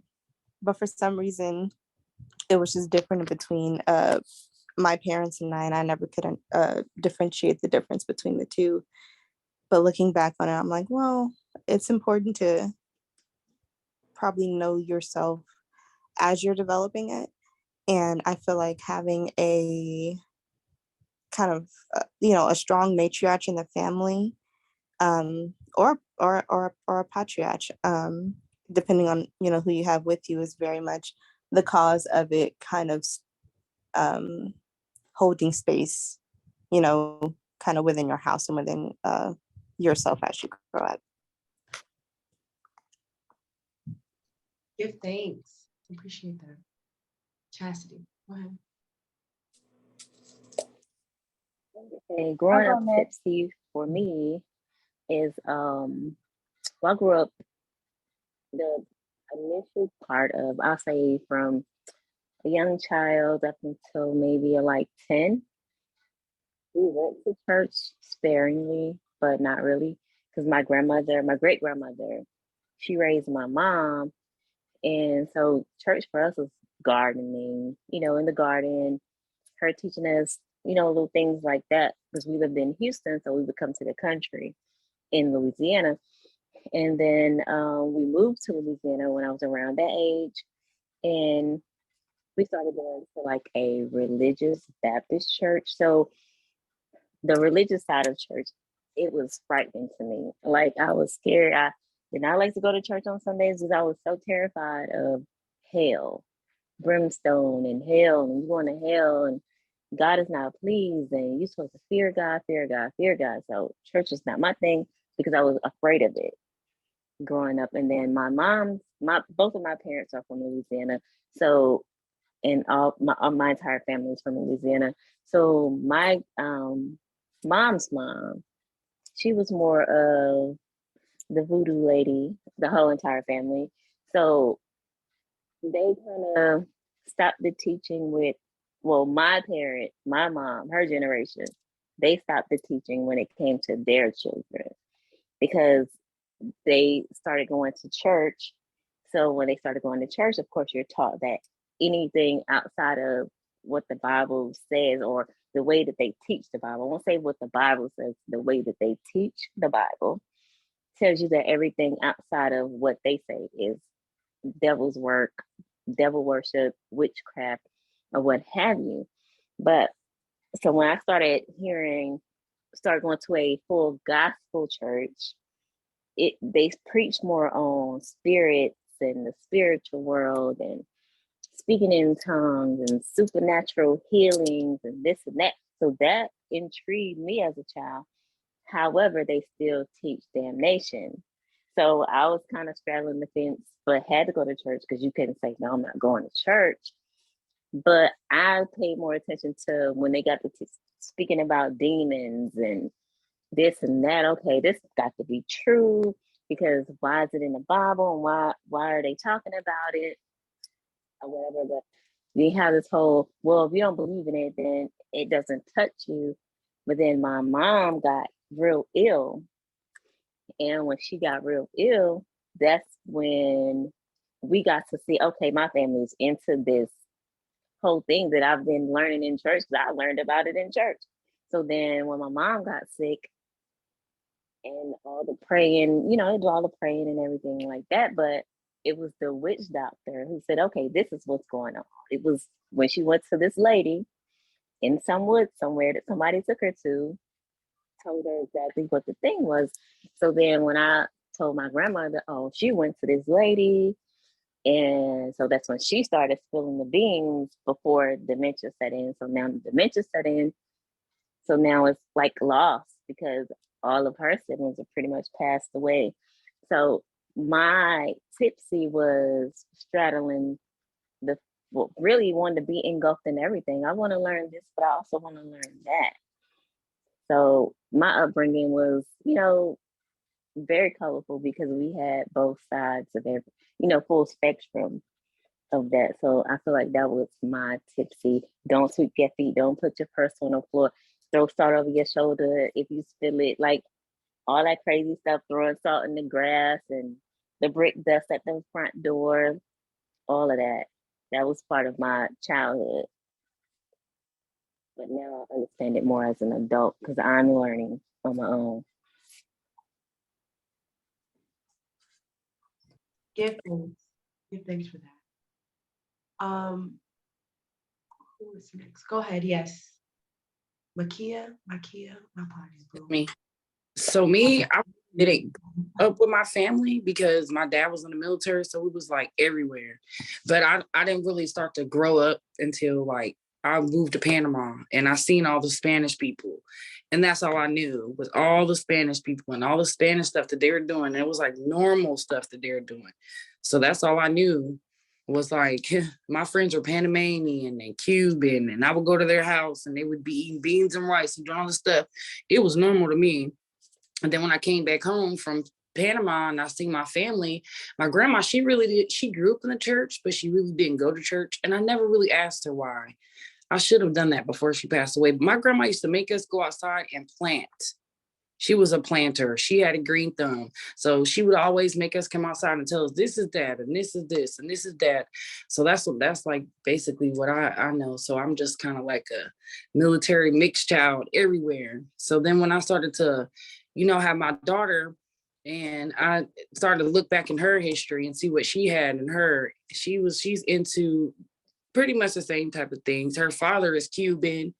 But for some reason it was just different between my parents and I never could differentiate the difference between the two. But looking back on it, I'm like, well, it's important to probably know yourself as you're developing it. And I feel like having a kind of, a strong matriarch in the family, or a patriarch, depending on, who you have with you, is very much the cause of it kind of um, holding space, kind of within your house and within yourself as you grow up. Give thanks. Appreciate that. Chastity, go ahead. And growing up tipsy for me is well, I grew up the initial part of, I'll say, from a young child up until maybe like 10. We went to church sparingly, but not really, because my great grandmother, she raised my mom. And so church for us was gardening, in the garden, her teaching us, little things like that, because we lived in Houston. So we would come to the country in Louisiana. And then we moved to Louisiana when I was around that age. And we started going to like a religious Baptist church. So the religious side of church, it was frightening to me. Like I was scared. I did not like to go to church on Sundays because I was so terrified of hell, brimstone and hell, and you going to hell, and God is not pleased, and you're supposed to fear God, fear God, fear God. So church was not my thing because I was afraid of it growing up. And then both of my parents are from Louisiana. So, and my entire family is from Louisiana. So my mom's mom, she was more of the voodoo lady, the whole entire family. So they kind of stopped the teaching with, well, my parent, my mom, her generation, they stopped the teaching when it came to their children because they started going to church. So when they started going to church, of course, you're taught that anything outside of what the Bible says or the way that they teach the Bible, I won't say what the Bible says, the way that they teach the Bible tells you that everything outside of what they say is devil's work, devil worship, witchcraft, or what have you. But so when I started going to a full gospel church, they preach more on spirits and the spiritual world and speaking in tongues and supernatural healings and this and that. So that intrigued me as a child. However, they still teach damnation. So I was kind of straddling the fence, but had to go to church because you couldn't say, no, I'm not going to church. But I paid more attention to when they got to speaking about demons and this and that. Okay, this has got to be true because why is it in the Bible and why are they talking about it or whatever? But we have this whole, well, if you don't believe in it, then it doesn't touch you. But then my mom got real ill. And when she got real ill, that's when we got to see, okay, my family's into this whole thing that I've been learning in church because I learned about it in church. So then when my mom got sick and all the praying, you know, they do all the praying and everything like that, but it was the witch doctor who said, okay, this is what's going on. It was when she went to this lady in some woods somewhere that somebody took her to, told her exactly what the thing was. So then when I told my grandmother, oh, she went to this lady, and so that's when she started spilling the beans before dementia set in. So now the dementia set in. So now it's like lost because all of her siblings are pretty much passed away. So my tipsy was straddling the well, really wanted to be engulfed in everything. I want to learn this, but I also want to learn that. So my upbringing was, you know, very colorful because we had both sides of every, you know, full spectrum of that. So I feel like that was my tipsy. Don't sweep your feet. Don't put your purse on the floor. Throw salt over your shoulder if you spill it. Like all that crazy stuff, throwing salt in the grass and the brick dust at the front door, all of that. That was part of my childhood. But now I understand it more as an adult because I'm learning on my own. Give thanks. Give thanks for that. Who is next? Go ahead. Yes. Makia, my apologies, boo. Me. So I didn't up with my family because my dad was in the military, so it was like everywhere. But I didn't really start to grow up until like I moved to Panama and I seen all the Spanish people. And that's all I knew was all the Spanish people and all the Spanish stuff that they were doing. It was like normal stuff that they were doing. So that's all I knew was like my friends were Panamanian and Cuban, and I would go to their house and they would be eating beans and rice and doing all this stuff. It was normal to me. And then when I came back home from Panama and I seen my family, my grandma, she grew up in the church, but she really didn't go to church. And I never really asked her why. I should have done that before she passed away. But my grandma used to make us go outside and plant. She was a planter. She had a green thumb. So she would always make us come outside and tell us this is that and this is this and this is that. So that's like basically what I know. So I'm just kind of like a military mixed child everywhere. So then when I started to, you know, have my daughter and I started to look back in her history and see what she had in her, she's into pretty much the same type of things. Her father is Cuban.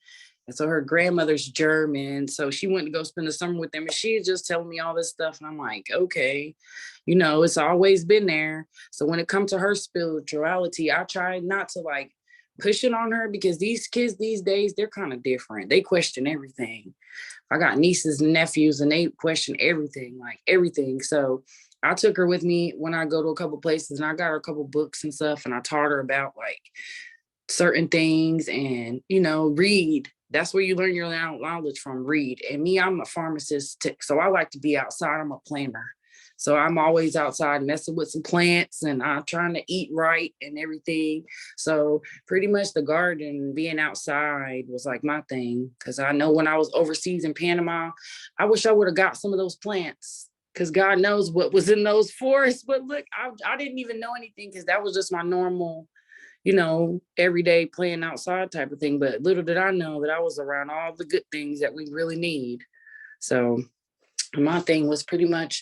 And so her grandmother's German. So she went to go spend the summer with them. And she was just telling me all this stuff. And I'm like, okay, you know, it's always been there. So when it comes to her spirituality, I try not to like push it on her because these kids these days, they're kind of different. They question everything. I got nieces and nephews and they question everything, like everything. So I took her with me when I go to a couple places and I got her a couple books and stuff. And I taught her about like certain things and, you know, read. That's where you learn your knowledge from, read. And me, I'm a pharmacist, so I like to be outside. I'm a planner. So I'm always outside messing with some plants and I'm trying to eat right and everything. So pretty much the garden, being outside was like my thing. Cause I know when I was overseas in Panama, I wish I would have got some of those plants because God knows what was in those forests. But look, I didn't even know anything because that was just my normal, you know, everyday playing outside type of thing. But little did I know that I was around all the good things that we really need. So my thing was pretty much,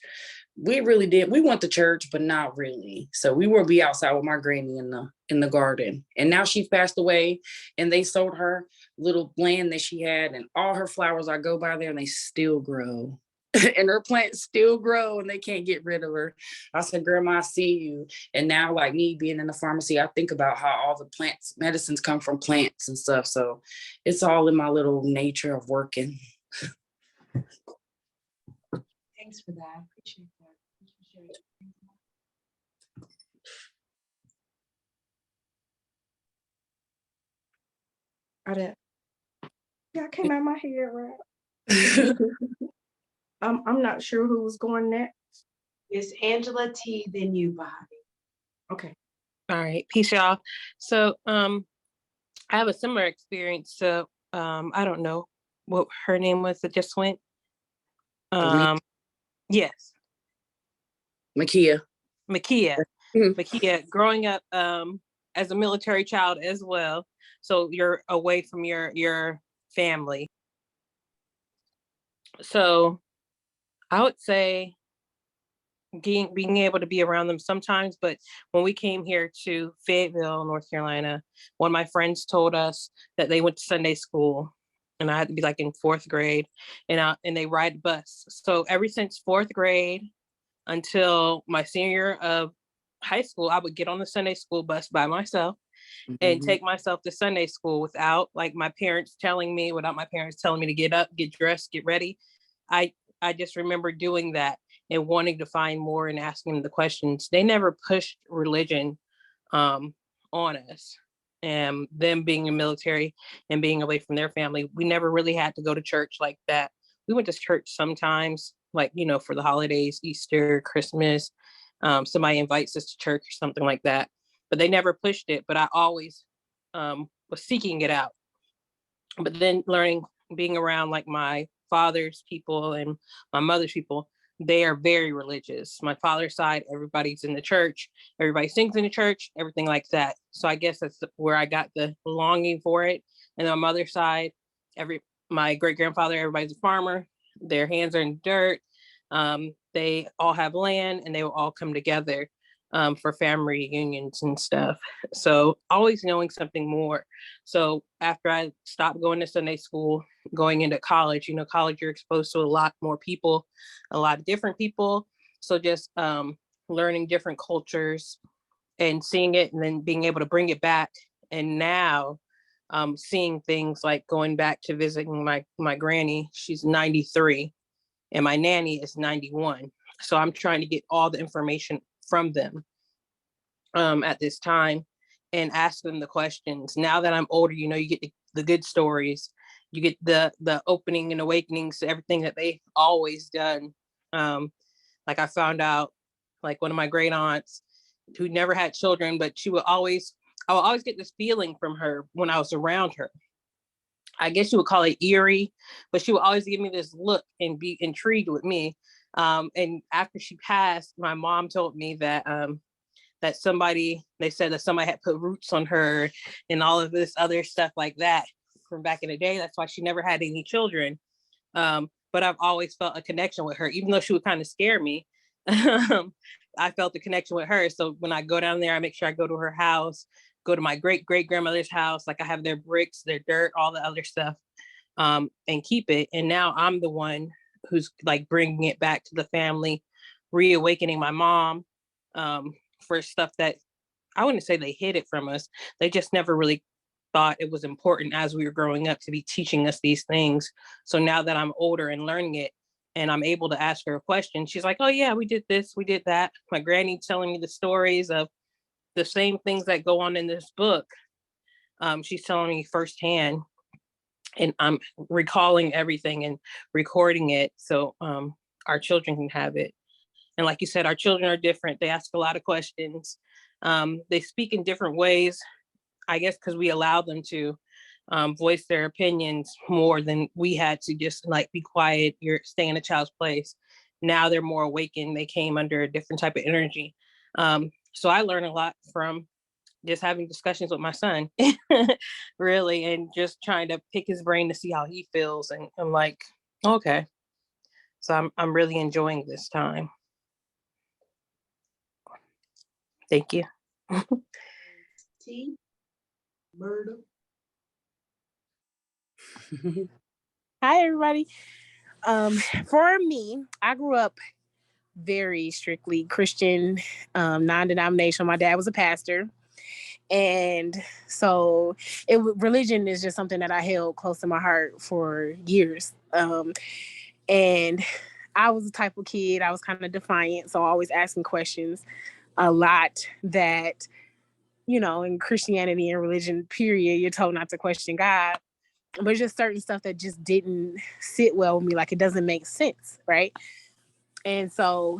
we went to church, but not really. So we would be outside with my granny in the garden. And now she's passed away and they sold her little land that she had and all her flowers. I go by there and they still grow. and her plants still grow and they can't get rid of her. I said, Grandma, I see you. And now, like me being in the pharmacy, I think about how all the plants, medicines come from plants and stuff. So it's all in my little nature of working. Thanks for that. I appreciate that. I didn't. Yeah, I came out my head right. I'm not sure who was going next. It's Angela T, then you, Bobby. Okay. All right, peace, y'all. So, I have a similar experience. So, I don't know what her name was that just went. Yes, Makia. Makia, growing up as a military child as well. So you're away from your family. So I would say being able to be around them sometimes, but when we came here to Fayetteville, North Carolina, one of my friends told us that they went to Sunday school, and I had to be like in fourth grade, and they ride the bus. So ever since fourth grade until my senior year of high school, I would get on the Sunday school bus by myself and take myself to Sunday school without like my parents telling me, without my parents telling me to get up, get dressed, get ready. I I just remember doing that and wanting to find more and asking them the questions. They never pushed religion um, on us. And them being in military and being away from their family, we never really had to go to church like that. We went to church sometimes, like, for the holidays, Easter, Christmas. Somebody invites us to church or something like that, but they never pushed it. But I always was seeking it out. But then learning, being around like my father's people and my mother's people, they are very religious. My father's side, everybody's in the church, everybody sings in the church, everything like that. So I guess that's where I got the longing for it. And on my mother's side, my great grandfather, everybody's a farmer. Their hands are in dirt. They all have land, and they will all come together for family reunions and stuff. So always knowing something more. So after I stopped going to Sunday school, going into college, college, you're exposed to a lot more people, a lot of different people. So just learning different cultures and seeing it, and then being able to bring it back. And now seeing things like going back to visiting my granny. She's 93 and my nanny is 91. So I'm trying to get all the information from them at this time and ask them the questions. Now that I'm older, you get the good stories, you get the opening and awakenings to everything that they always done. Like I found out, like one of my great aunts who never had children, but I would always get this feeling from her when I was around her. I guess you would call it eerie, but she would always give me this look and be intrigued with me. And after she passed, my mom told me that they said that somebody had put roots on her and all of this other stuff like that from back in the day. That's why she never had any children. But I've always felt a connection with her, even though she would kind of scare me. I felt the connection with her. So when I go down there, I make sure I go to her house, go to my great great grandmother's house. Like I have their bricks, their dirt, all the other stuff, and keep it. And now I'm the one who's like bringing it back to the family, reawakening my mom for stuff that I wouldn't say they hid it from us. They just never really thought it was important as we were growing up to be teaching us these things. So now that I'm older and learning it, and I'm able to ask her a question, she's like, oh yeah, we did this, we did that. My granny telling me the stories of the same things that go on in this book. She's telling me firsthand, and I'm recalling everything and recording it so our children can have it. And like you said, our children are different. They ask a lot of questions. They speak in different ways, I guess, because we allow them to voice their opinions more than we had to just like be quiet. You're staying in a child's place. Now they're more awakened. They came under a different type of energy. So I learn a lot from just having discussions with my son, really, and just trying to pick his brain to see how he feels. And I'm like, okay. So I'm really enjoying this time. Thank you. T. Murder. Hi, everybody. For me, I grew up very strictly Christian, non-denominational. My dad was a pastor. And so religion is just something that I held close to my heart for years. And I was the type of kid, I was kind of defiant. So always asking questions a lot that, in Christianity and religion, period, you're told not to question God. But just certain stuff that just didn't sit well with me. Like it doesn't make sense. Right. And so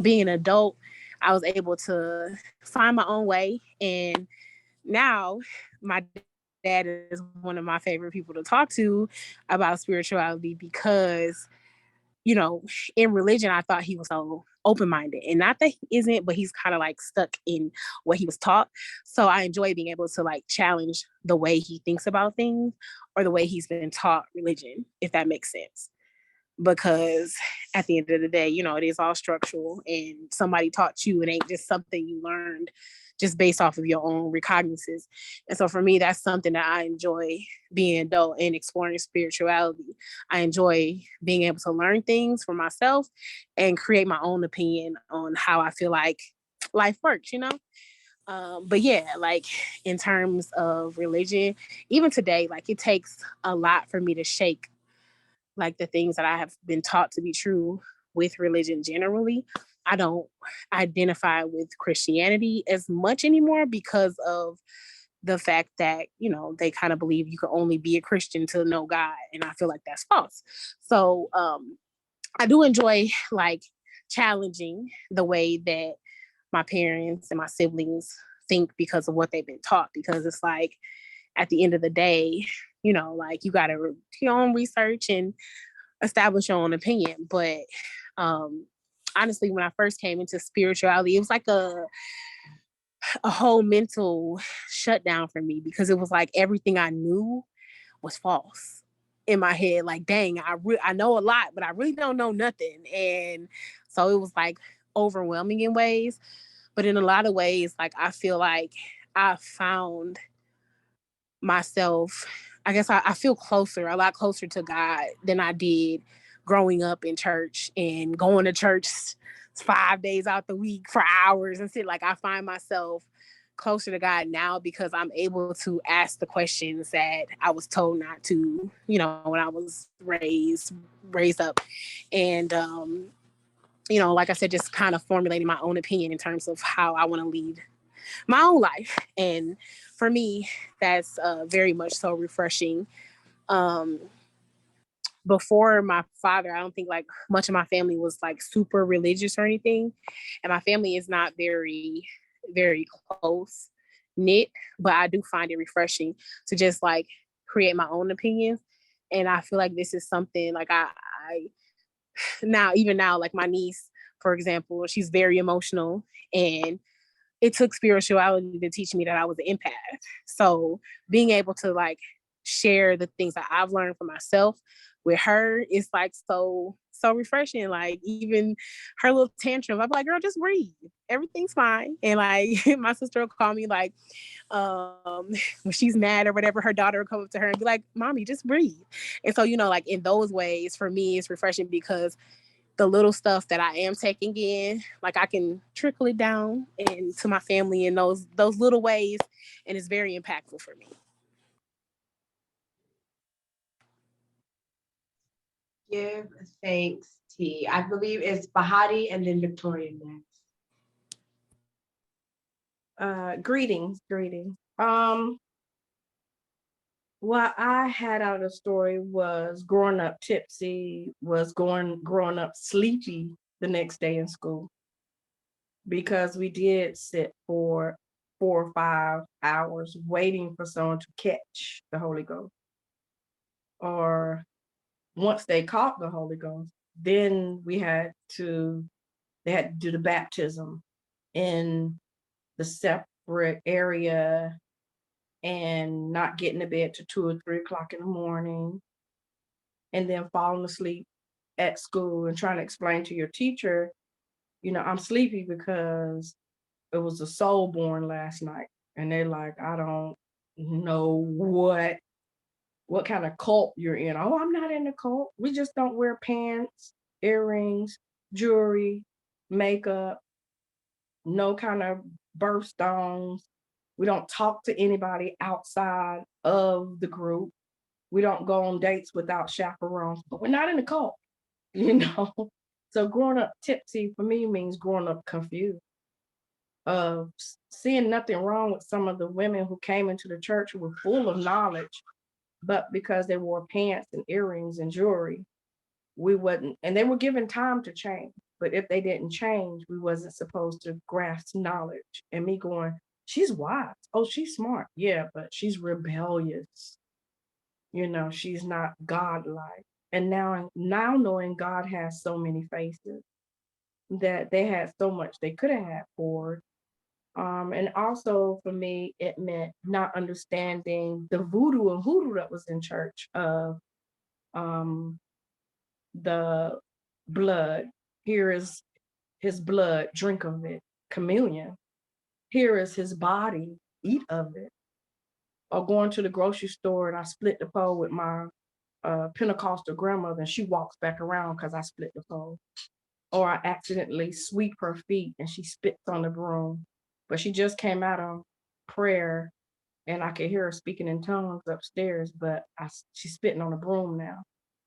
being an adult, I was able to find my own way. And now my dad is one of my favorite people to talk to about spirituality because, in religion, I thought he was so open-minded. And not that he isn't, but he's kind of like stuck in what he was taught. So I enjoy being able to like challenge the way he thinks about things or the way he's been taught religion, if that makes sense. Because at the end of the day, it is all structural and somebody taught you. It ain't just something you learned just based off of your own recognizances. And so for me, that's something that I enjoy being adult and exploring spirituality. I enjoy being able to learn things for myself and create my own opinion on how I feel like life works. But yeah, like in terms of religion, even today, like it takes a lot for me to shake like the things that I have been taught to be true with religion generally. I don't identify with Christianity as much anymore because of the fact that, they kind of believe you can only be a Christian to know God. And I feel like that's false. So I do enjoy like challenging the way that my parents and my siblings think because of what they've been taught. Because it's like at the end of the day, like you got to do your own research and establish your own opinion. But honestly, when I first came into spirituality, it was like a whole mental shutdown for me because it was like everything I knew was false in my head. Like, dang, I know a lot, but I really don't know nothing. And so it was like overwhelming in ways. But in a lot of ways, like I feel like I found myself, I guess I feel a lot closer to God than I did growing up in church and going to church 5 days out the week for hours and sit. Like I find myself closer to God now because I'm able to ask the questions that I was told not to, when I was raised up. And like I said, just kind of formulating my own opinion in terms of how I want to lead my own life. And for me, that's very much so refreshing. Um, Before my father, I don't think like much of my family was like super religious or anything. And my family is not very, very close knit, but I do find it refreshing to just like create my own opinions. And I feel like this is something like I even now, like my niece, for example, she's very emotional and it took spirituality to teach me that I was an empath. So being able to like share the things that I've learned for myself with her is like so refreshing. Like even her little tantrum, I'm like, girl, just breathe. Everything's fine. And like my sister will call me like when she's mad or whatever, her daughter will come up to her and be like, mommy, just breathe. And so, like in those ways, for me, it's refreshing because the little stuff that I am taking in, like I can trickle it down into my family in those little ways, and it's very impactful for me. Give thanks, T. I believe it's Bahati and then Victoria next. Greetings. What I had out of the story was growing up tipsy, was growing up sleepy the next day in school because we did sit for 4 or 5 hours waiting for someone to catch the Holy Ghost. Or once they caught the Holy Ghost, then they had to do the baptism in the separate area and not getting to bed till 2 or 3 o'clock in the morning, and then falling asleep at school and trying to explain to your teacher, I'm sleepy because it was a soul born last night. And they're like, I don't know what what kind of cult you're in. Oh, I'm not in the cult. We just don't wear pants, earrings, jewelry, makeup, no kind of birthstones. We don't talk to anybody outside of the group. We don't go on dates without chaperones, but we're not in the cult, you know? So growing up tipsy for me means growing up confused. Seeing nothing wrong with some of the women who came into the church who were full of knowledge, but because they wore pants and earrings and jewelry, we wouldn't, and they were given time to change. But if they didn't change, we wasn't supposed to grasp knowledge. And me going, she's wise. Oh, she's smart. Yeah, but she's rebellious. She's not godlike. And now knowing God has so many faces, that they had so much they could have had forward. And also for me, it meant not understanding the voodoo and hoodoo that was in church of the blood. Here is his blood, drink of it. Communion. Here is his body, eat of it. Or going to the grocery store and I split the pole with my Pentecostal grandmother and she walks back around because I split the pole. Or I accidentally sweep her feet and she spits on the broom. But she just came out of prayer and I could hear her speaking in tongues upstairs, but she's spitting on the broom now.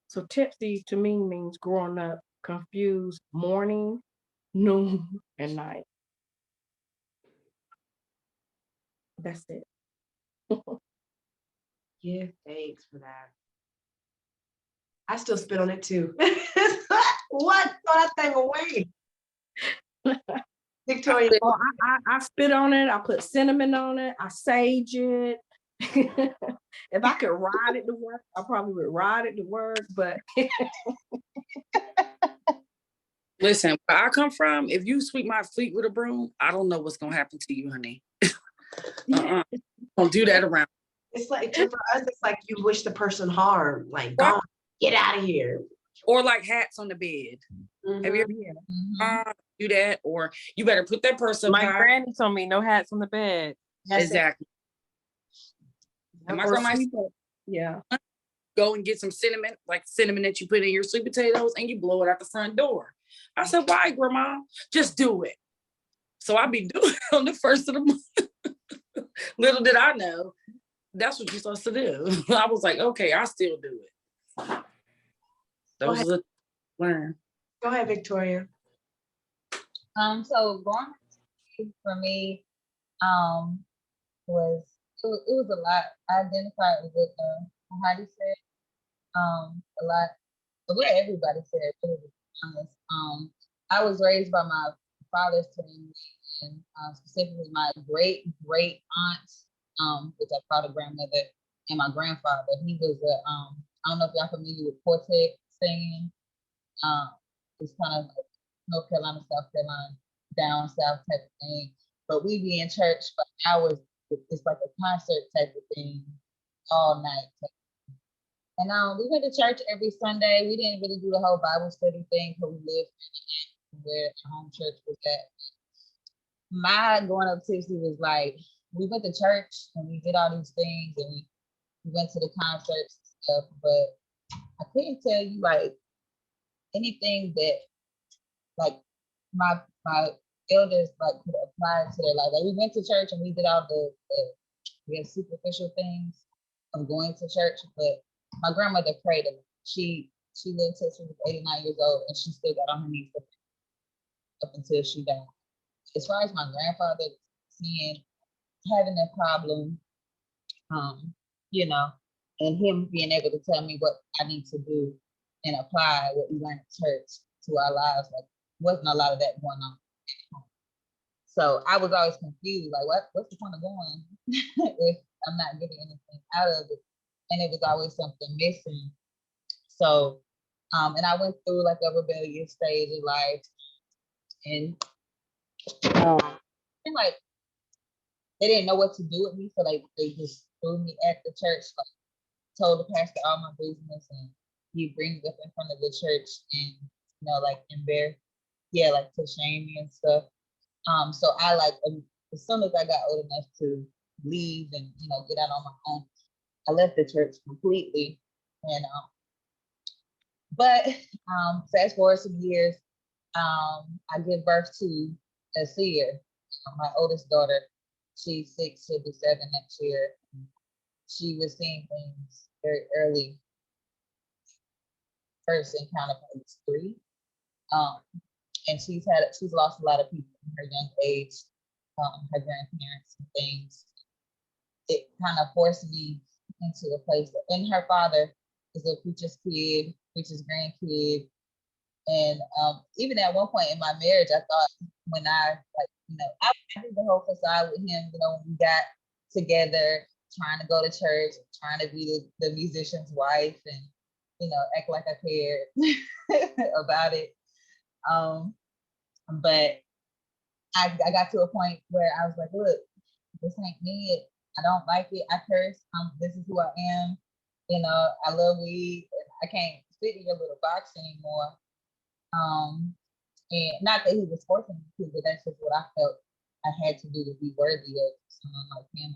So tipsy to me means growing up confused morning, noon, and night. That's it. Yeah, thanks for that. I still spit on it too. What? Throw that thing away. Victoria. Oh, I spit on it. I put cinnamon on it. I sage it. If I could ride it to work, I probably would ride it to work. But Listen, where I come from, if you sweep my feet with a broom, I don't know what's gonna happen to you, honey. Don't do that around. It's like for us, it's like you wish the person harm. Like, Right. don't get out of here. Or like hats on the bed. Have you ever do that? Or you better put that person. My granny told me no hats on the bed. Exactly. And my grandma used to go and get some cinnamon, like cinnamon that you put in your sweet potatoes, and you blow it out the front door. I said, why, Grandma? Just do it. So I be doing it on the first of the month. Little did I know, that's what you're supposed to do. I was like, okay, I still do it. Those are the learn. Go ahead, Victoria. So growing up for me, was it was a lot. I identified with how do you say it? A lot. The way everybody said, really, to be honest. I was raised by my father's family, and specifically my great aunt, which I called a grandmother, and my grandfather. He was I don't know if y'all familiar with quartet singing. It's kind of like North Carolina, South Carolina, down south type of thing. But we be in church for hours. It's like a concert type of thing all night. And we went to church every Sunday. We didn't really do the whole Bible study thing because we lived where our home church was at. My going up tipsy was like, we went to church and we did all these things and we went to the concerts and stuff, but I couldn't tell you like anything that like my elders like could apply to their life. Like we went to church and we did all the superficial things of going to church, but my grandmother prayed a lot. She lived till she was 89 years old and she still got on her knees up until she died. As far as my grandfather having a problem, and him being able to tell me what I need to do and apply what we learned at church to our lives, like wasn't a lot of that going on at home. So I was always confused, like what's the point of going if I'm not getting anything out of it? And it was always something missing. So, and I went through like a rebellious stage of life, and like they didn't know what to do with me, so like they just threw me at the church, like told the pastor all my business, and he brings up in front of the church and like like to shame me and stuff. So I like as soon as I got old enough to leave and get out on my own, I left the church completely. And but fast forward some years, I give birth to a seer, my oldest daughter. She's 6, she'll be 7 next year. She was seeing things very early. First encounter was 3. And she's lost a lot of people in her young age, her grandparents and things. It kind of forced me into a place that, and her father is a preacher's kid, preacher's grandkid. And even at one point in my marriage, I thought when I I did the whole facade with him, when we got together, trying to go to church, trying to be the musician's wife and, act like I cared about it. But I got to a point where I was like, look, this ain't me. I don't like it. I curse. This is who I am. I love weed. And I can't fit in your little box anymore. And not that he was forcing me to, but that's just what I felt I had to do to be worthy of someone like him.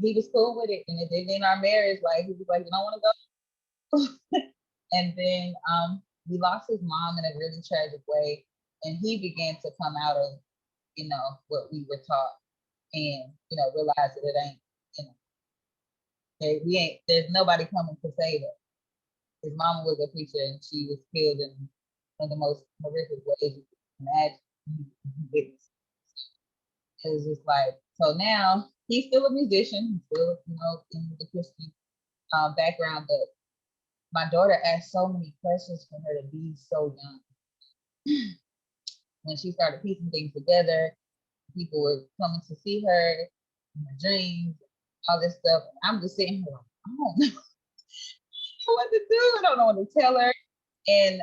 He was cool with it, and it did in our marriage. Like he was like, "You don't want to go," and then we lost his mom in a really tragic way, and he began to come out of what we were taught, and realize that it ain't we ain't. There's nobody coming to save us. His mama was a preacher, and she was killed in one of the most horrific ways you can imagine. It was just like, so now he's still a musician, he's still, in the Christian background, but my daughter asked so many questions for her to be so young. When she started piecing things together, people were coming to see her in her dreams, all this stuff. I'm just sitting here like, I don't know what to do. I don't know what to tell her. And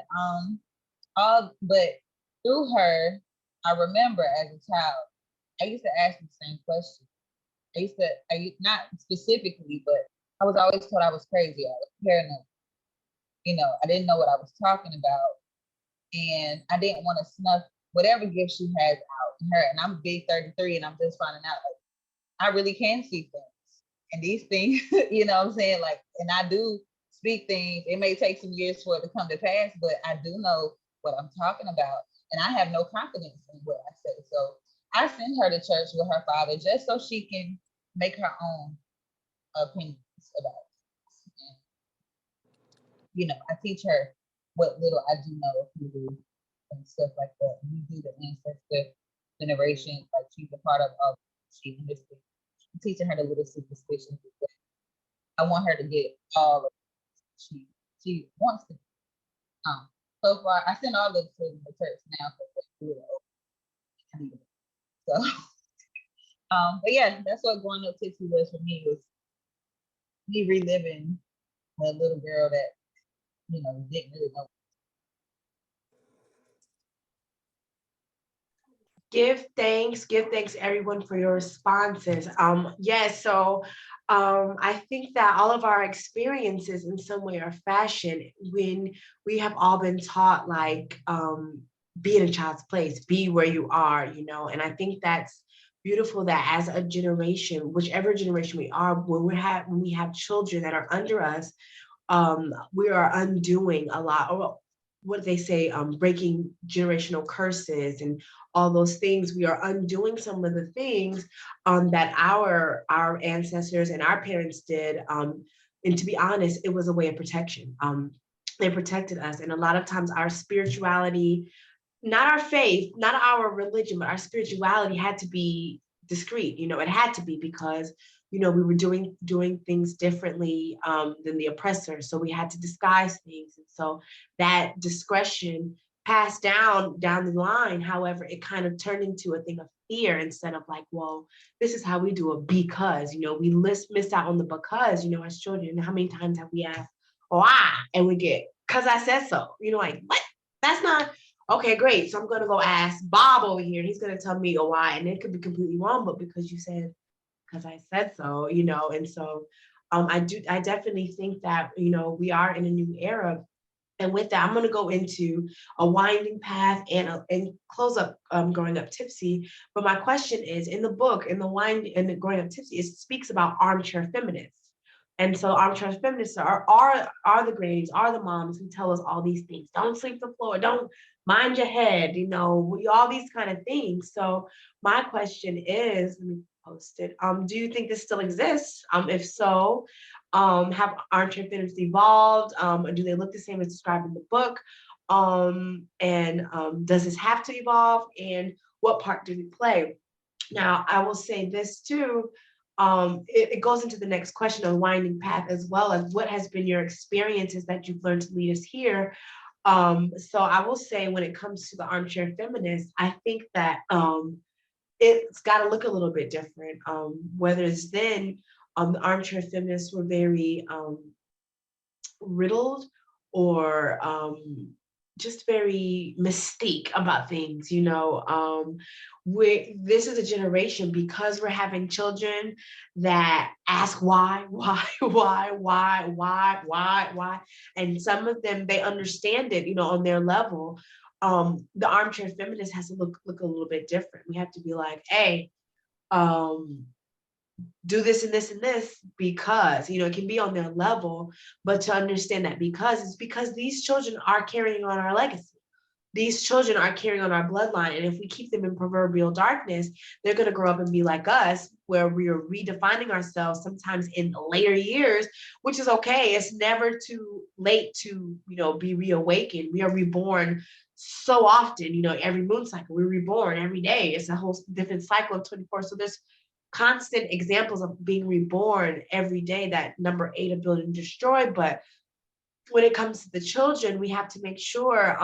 but through her, I remember as a child, I used to ask the same question. Not specifically, but I was always told I was crazy. I was paranoid. I didn't know what I was talking about. And I didn't want to snuff whatever gift she has out in her. And I'm big 33 and I'm just finding out I really can see things. And these things, what I'm saying? Like, and I do speak things. It may take some years for it to come to pass, but I do know what I'm talking about. And I have no confidence in what I say. So I send her to church with her father just so she can make her own opinions about it. I teach her what little I do know of Hebrew and stuff like that. We do the ancestor generation, like she's a part of all she understands. I'm teaching her the little superstitions. I want her to get all of she wants to. So far, I send all the children to church now because they're old. So, but yeah, that's what growing up Tipsy was for me, was me reliving the little girl that didn't really know. Give thanks everyone for your responses. Yes, so I think that all of our experiences in some way or fashion, when we have all been taught like be in a child's place, be where you are, and I think that's beautiful that as a generation, whichever generation we are, when we have children that are under us, we are undoing a lot, or what they say, breaking generational curses and all those things. We are undoing some of the things that our ancestors and our parents did. And to be honest, it was a way of protection. They protected us. And a lot of times our spirituality, not our faith, not our religion, but our spirituality had to be discreet. It had to be because we were doing things differently than the oppressor, so we had to disguise things, and so that discretion passed down the line. However, it kind of turned into a thing of fear instead of like, well, this is how we do it because we miss out on the because as children. How many times have we asked why, and we get because I said so. Like, what? That's not okay. Great. So I'm gonna go ask Bob over here, and he's gonna tell me why, and it could be completely wrong, but because you said, because I said so, and so I definitely think that, we are in a new era. And with that, I'm going to go into a winding path and close up Growing Up Tipsy. But my question is, in the book, in the Growing Up Tipsy, it speaks about armchair feminists. And so armchair feminists are the grannies, are the moms who tell us all these things. Don't sleep the floor, don't mind your head, all these kind of things. So my question is, let me post it. Do you think this still exists? If so, have armchair feminists evolved? Or do they look the same as described in the book? And does this have to evolve? And what part do we play? Now, I will say this too. It goes into the next question of winding path, as well as what has been your experiences that you've learned to lead us here. So I will say, when it comes to the armchair feminist, I think that it's got to look a little bit different. Whether it's then, the armchair feminists were very riddled or just very mystique about things. This is a generation, because we're having children that ask why, why, and some of them, they understand it, on their level. The armchair feminist has to look a little bit different. We have to be like, hey, do this and this and this, because it can be on their level, but to understand that, because it's because these children are carrying on our legacy. These children are carrying on our bloodline, and if we keep them in proverbial darkness, they're going to grow up and be like us, where we are redefining ourselves sometimes in later years, which is okay. It's never too late to be reawakened. We are reborn so often, every moon cycle, we're reborn every day. It's a whole different cycle of 24. So there's constant examples of being reborn every day, that number 8 of build and destroy. But when it comes to the children, we have to make sure,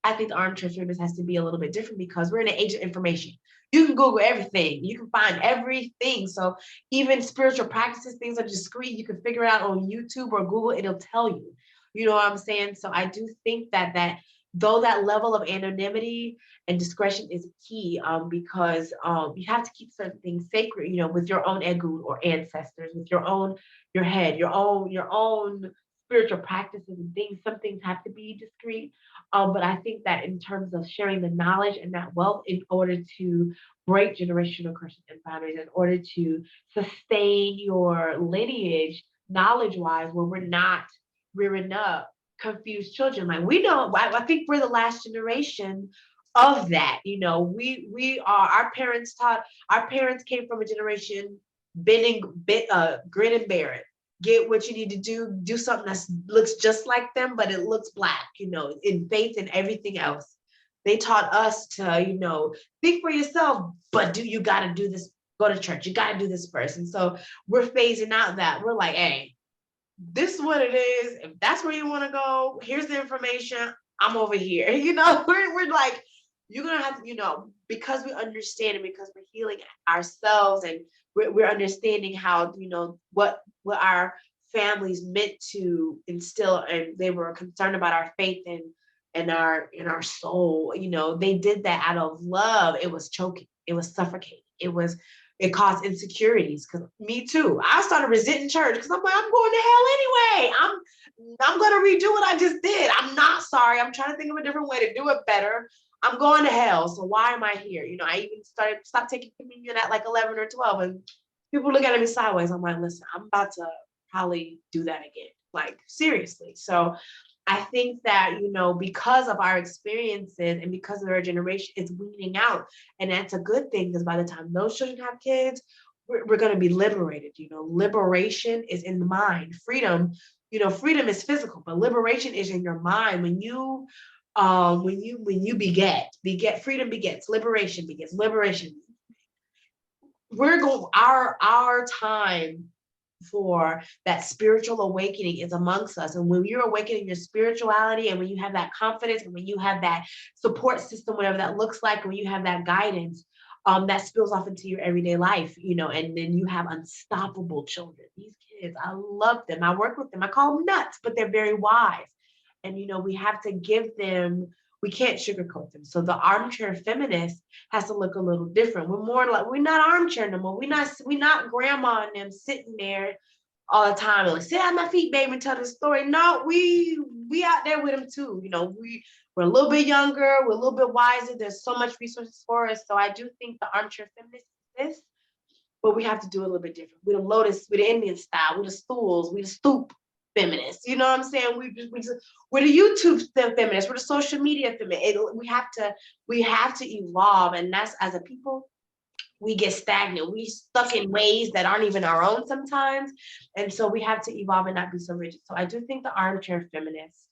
I think the armchair feminist has to be a little bit different, because we're in an age of information. You can Google everything, you can find everything. So even spiritual practices, things that are discreet, you can figure it out on YouTube or Google, it'll tell you. You know what I'm saying? So I do think that though that level of anonymity and discretion is key, because you have to keep certain things sacred, with your own egu or ancestors, with your head, your own spiritual practices and things. Some things have to be discreet. But I think that in terms of sharing the knowledge and that wealth, in order to break generational curses and boundaries, in order to sustain your lineage knowledge-wise, where we're not rearing up confused children. Like, we don't, I think we're the last generation of that. We are, our parents came from a generation bending, grin and bear it. Get what you need to do something that looks just like them, but it looks black, in faith and everything else. They taught us to, think for yourself, but you got to do this, go to church, you got to do this first. And so we're phasing out that. We're like, hey, this is what it is. If that's where you want to go, here's the information. I'm over here. We're like, you're gonna have to, because we understand it, because we're healing ourselves, and we're understanding how, what our families meant to instill, and they were concerned about our faith and our soul. They did that out of love. It was choking. It was suffocating. It caused insecurities, because me too. I started resenting church, because I'm like, I'm going to hell anyway. I'm going to redo what I just did. I'm not sorry. I'm trying to think of a different way to do it better. I'm going to hell. So why am I here? I even stopped taking communion at like 11 or 12, and people look at me sideways. I'm like, listen, I'm about to probably do that again. Like, seriously. So I think that, because of our experiences and because of our generation, it's weaning out. And that's a good thing, because by the time those children have kids, we're going to be liberated. Liberation is in the mind. Freedom, freedom is physical, but liberation is in your mind. When you beget, freedom begets, liberation begets, liberation. We're going, our time for that spiritual awakening is amongst us. And when you're awakening your spirituality, and when you have that confidence, and when you have that support system, whatever that looks like, when you have that guidance, that spills off into your everyday life, and then you have unstoppable children. These kids, I love them. I work with them. I call them nuts, but they're very wise. And, we have to give them, we can't sugarcoat them. So the armchair feminist has to look a little different. We're more like, we're not armchair no more. We're not grandma and them sitting there all the time and like, sit at my feet, baby, and tell the story. No, we out there with them too. We're a little bit younger, we're a little bit wiser. There's so much resources for us. So I do think the armchair feminist exists. but we have to do it a little bit different. We the lotus, we the Indian style, we the stools, we the stoop feminists. You know what I'm saying? We're the YouTube feminists, we're the social media feminists. We have to evolve, and that's, as a people, we get stagnant. We stuck in ways that aren't even our own sometimes. And so we have to evolve and not be so rigid. So I do think the armchair feminists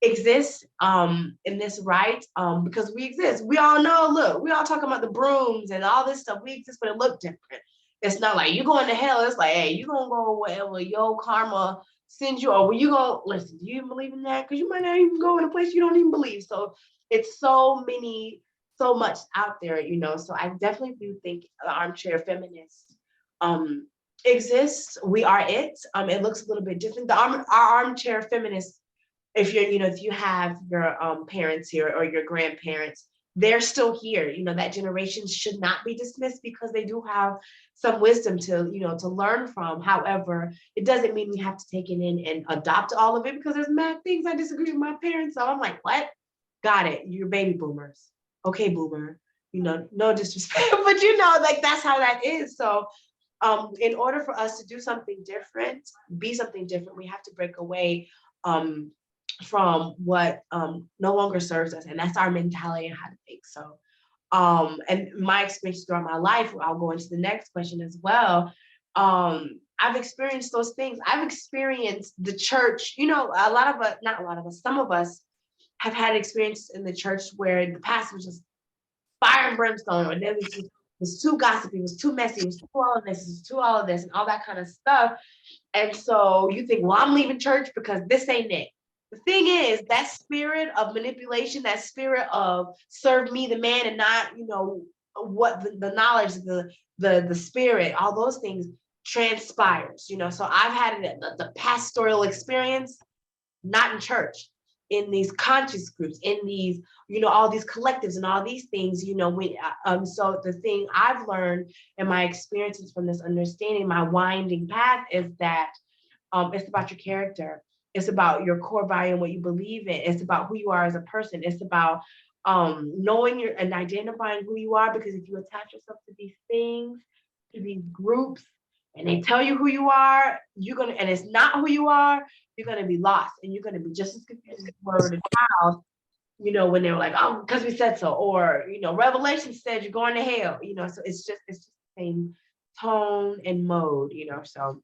exist in this right, because we exist. We all know, look, we all talking about the brooms and all this stuff. We exist, but it look different. It's not like you going to hell. It's like, hey, you gonna go wherever your karma sends you, or where you go. Listen, do you believe in that? Because you might not even go in a place you don't even believe. So it's so much out there, you know. So I definitely do think the armchair feminists exists. We are it. It looks a little bit different. Our armchair feminists, if you're, you know, if you have your parents here or your grandparents, they're still here. You know, that generation should not be dismissed because they do have some wisdom to, you know, to learn from. However, it doesn't mean we have to take it in and adopt all of it, because there's mad things I disagree with my parents. So I'm like, what? Got it. You're baby boomers. Okay, boomer. You know, no disrespect, but you know, like that's how that is. So in order for us to do something different, be something different, we have to break away from what no longer serves us, and that's our mentality and how to think. So and my experience throughout my life, I'll go into the next question as well. I've experienced those things. I've experienced the church, you know, a lot of us, not a lot of us, some of us have had experiences in the church where the pastor was just fire and brimstone, or there was too gossipy, it was too messy, it was too all of this, it was too all of this, and all that kind of stuff. And so you think, well, I'm leaving church because this ain't it. The thing is, that spirit of manipulation, that spirit of serve me the man and not, you know, what the knowledge, the spirit, all those things transpires, you know. So I've had the pastoral experience, not in church, in these conscious groups, in these, you know, all these collectives and all these things, you know, so the thing I've learned in my experiences from this understanding, my winding path, is that it's about your character. It's about your core value and what you believe in. It's about who you are as a person. It's about knowing your and identifying who you are, because if you attach yourself to these things, to these groups, and they tell you who you are, and it's not who you are, you're gonna be lost, and you're gonna be just as confused as you were with a child, you know, when they were like, oh, because we said so, or, you know, Revelation said you're going to hell, you know. So it's just the same tone and mode, you know. So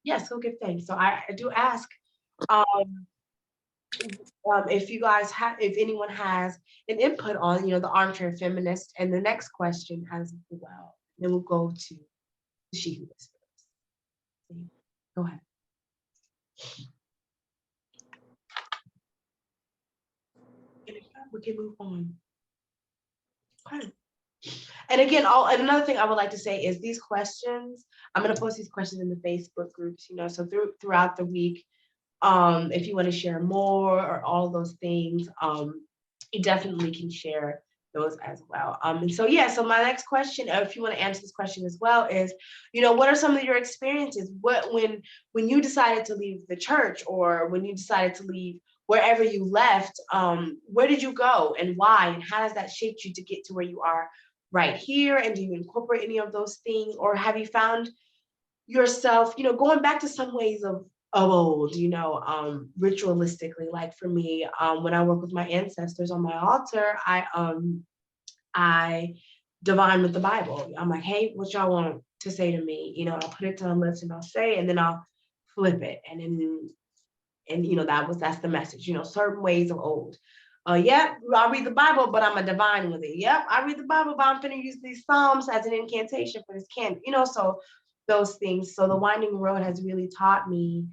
yes, go give thanks. So I do ask um, if you guys have, if anyone has an input on, you know, the armchair feminist, and the next question as well. Then we'll go to the she who whispers. Go ahead. We can move on. Okay. And again, and another thing I would like to say is these questions, I'm going to post these questions in the Facebook groups, you know, so throughout the week, if you want to share more or all those things, you definitely can share those as well. And so, yeah, so my next question, if you want to answer this question as well, is, you know, what are some of your experiences? When you decided to leave the church, or when you decided to leave wherever you left, where did you go and why? And how has that shaped you to get to where you are right here? And do you incorporate any of those things? Or have you found yourself, you know, going back to some ways of old, you know, ritualistically? Like for me, when I work with my ancestors on my altar, I divine with the Bible. I'm like, hey, what y'all want to say to me? You know, I'll put it to them lips and I'll say it, and then I'll flip it. And you know, that's the message, you know, certain ways of old. Yep, I read the Bible, but I'm a divine with it. Yep, I read the Bible, but I'm gonna use these Psalms as an incantation for this candy, you know, so those things. So the winding road has really taught me,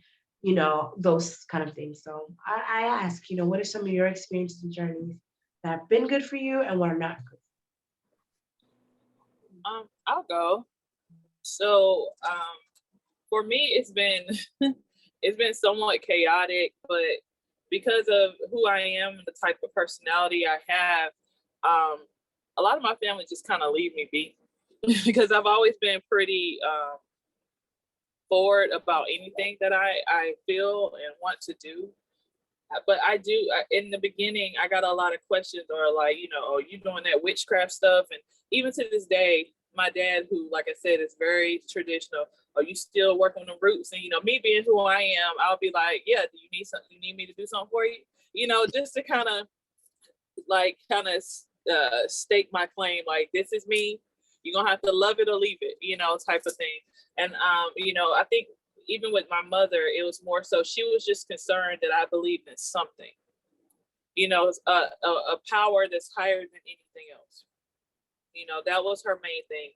you know, those kind of things. So I ask, you know, what are some of your experiences and journeys that have been good for you and what are not good? I'll go. So for me, it's been it's been somewhat chaotic, but because of who I am and the type of personality I have, a lot of my family just kind of leave me be because I've always been pretty forward about anything that I feel and want to do. But in the beginning, I got a lot of questions, or like, you know, oh, you doing that witchcraft stuff? And even to this day, my dad, who, like I said, is very traditional. Are you still working on the roots? And, me being who I am, I'll be like, yeah, do you need something? You need me to do something for you? Just to kind of stake my claim, like, this is me. You're going to have to love it or leave it, type of thing. And, I think even with my mother, it was more so she was just concerned that I believed in something, a power that's higher than anything else. That was her main thing.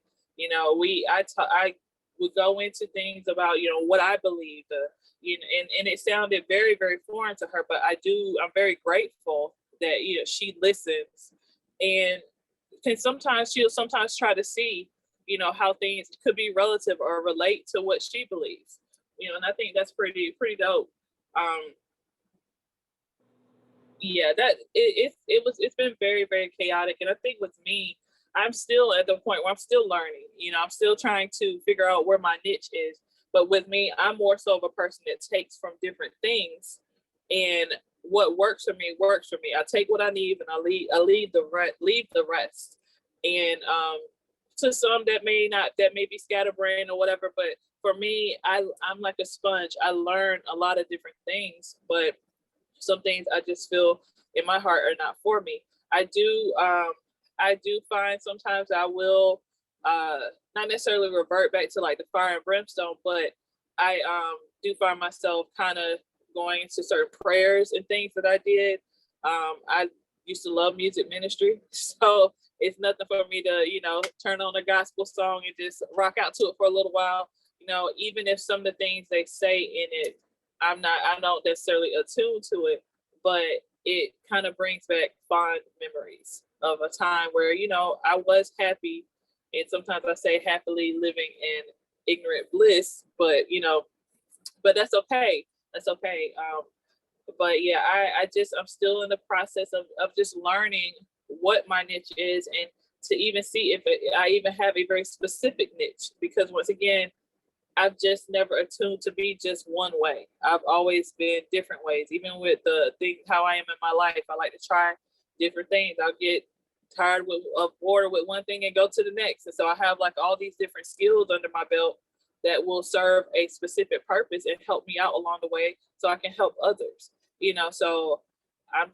I would go into things about, what I believed, and it sounded very, very foreign to her, but I'm very grateful that, she listens, and she'll sometimes try to see, how things could be relative or relate to what she believes, and I think that's pretty dope. Yeah, it's been very, very chaotic. And I think with me, I'm still at the point where I'm still learning, I'm still trying to figure out where my niche is. But with me, I'm more so of a person that takes from different things, and what works for me works for me. I take what I need and I leave the rest. And to some that may be scatterbrained or whatever, but for me, I'm like a sponge. I learn a lot of different things, but some things I just feel in my heart are not for me. I do find sometimes I will not necessarily revert back to like the fire and brimstone, but I do find myself kind of going into certain prayers and things that I did. I used to love music ministry, so it's nothing for me to, turn on a gospel song and just rock out to it for a little while. Even if some of the things they say in it, I don't necessarily attune to it, but it kind of brings back fond memories of a time where, I was happy. And sometimes I say happily living in ignorant bliss, but, but that's okay. That's okay. But yeah, I'm still in the process of just learning what my niche is, and to even see if I even have a very specific niche, because once again, I've just never attuned to be just one way. I've always been different ways. Even with the thing, how I am in my life, I like to try different things. I'll get tired of bored with one thing and go to the next. And so I have like all these different skills under my belt that will serve a specific purpose and help me out along the way so I can help others. So I'm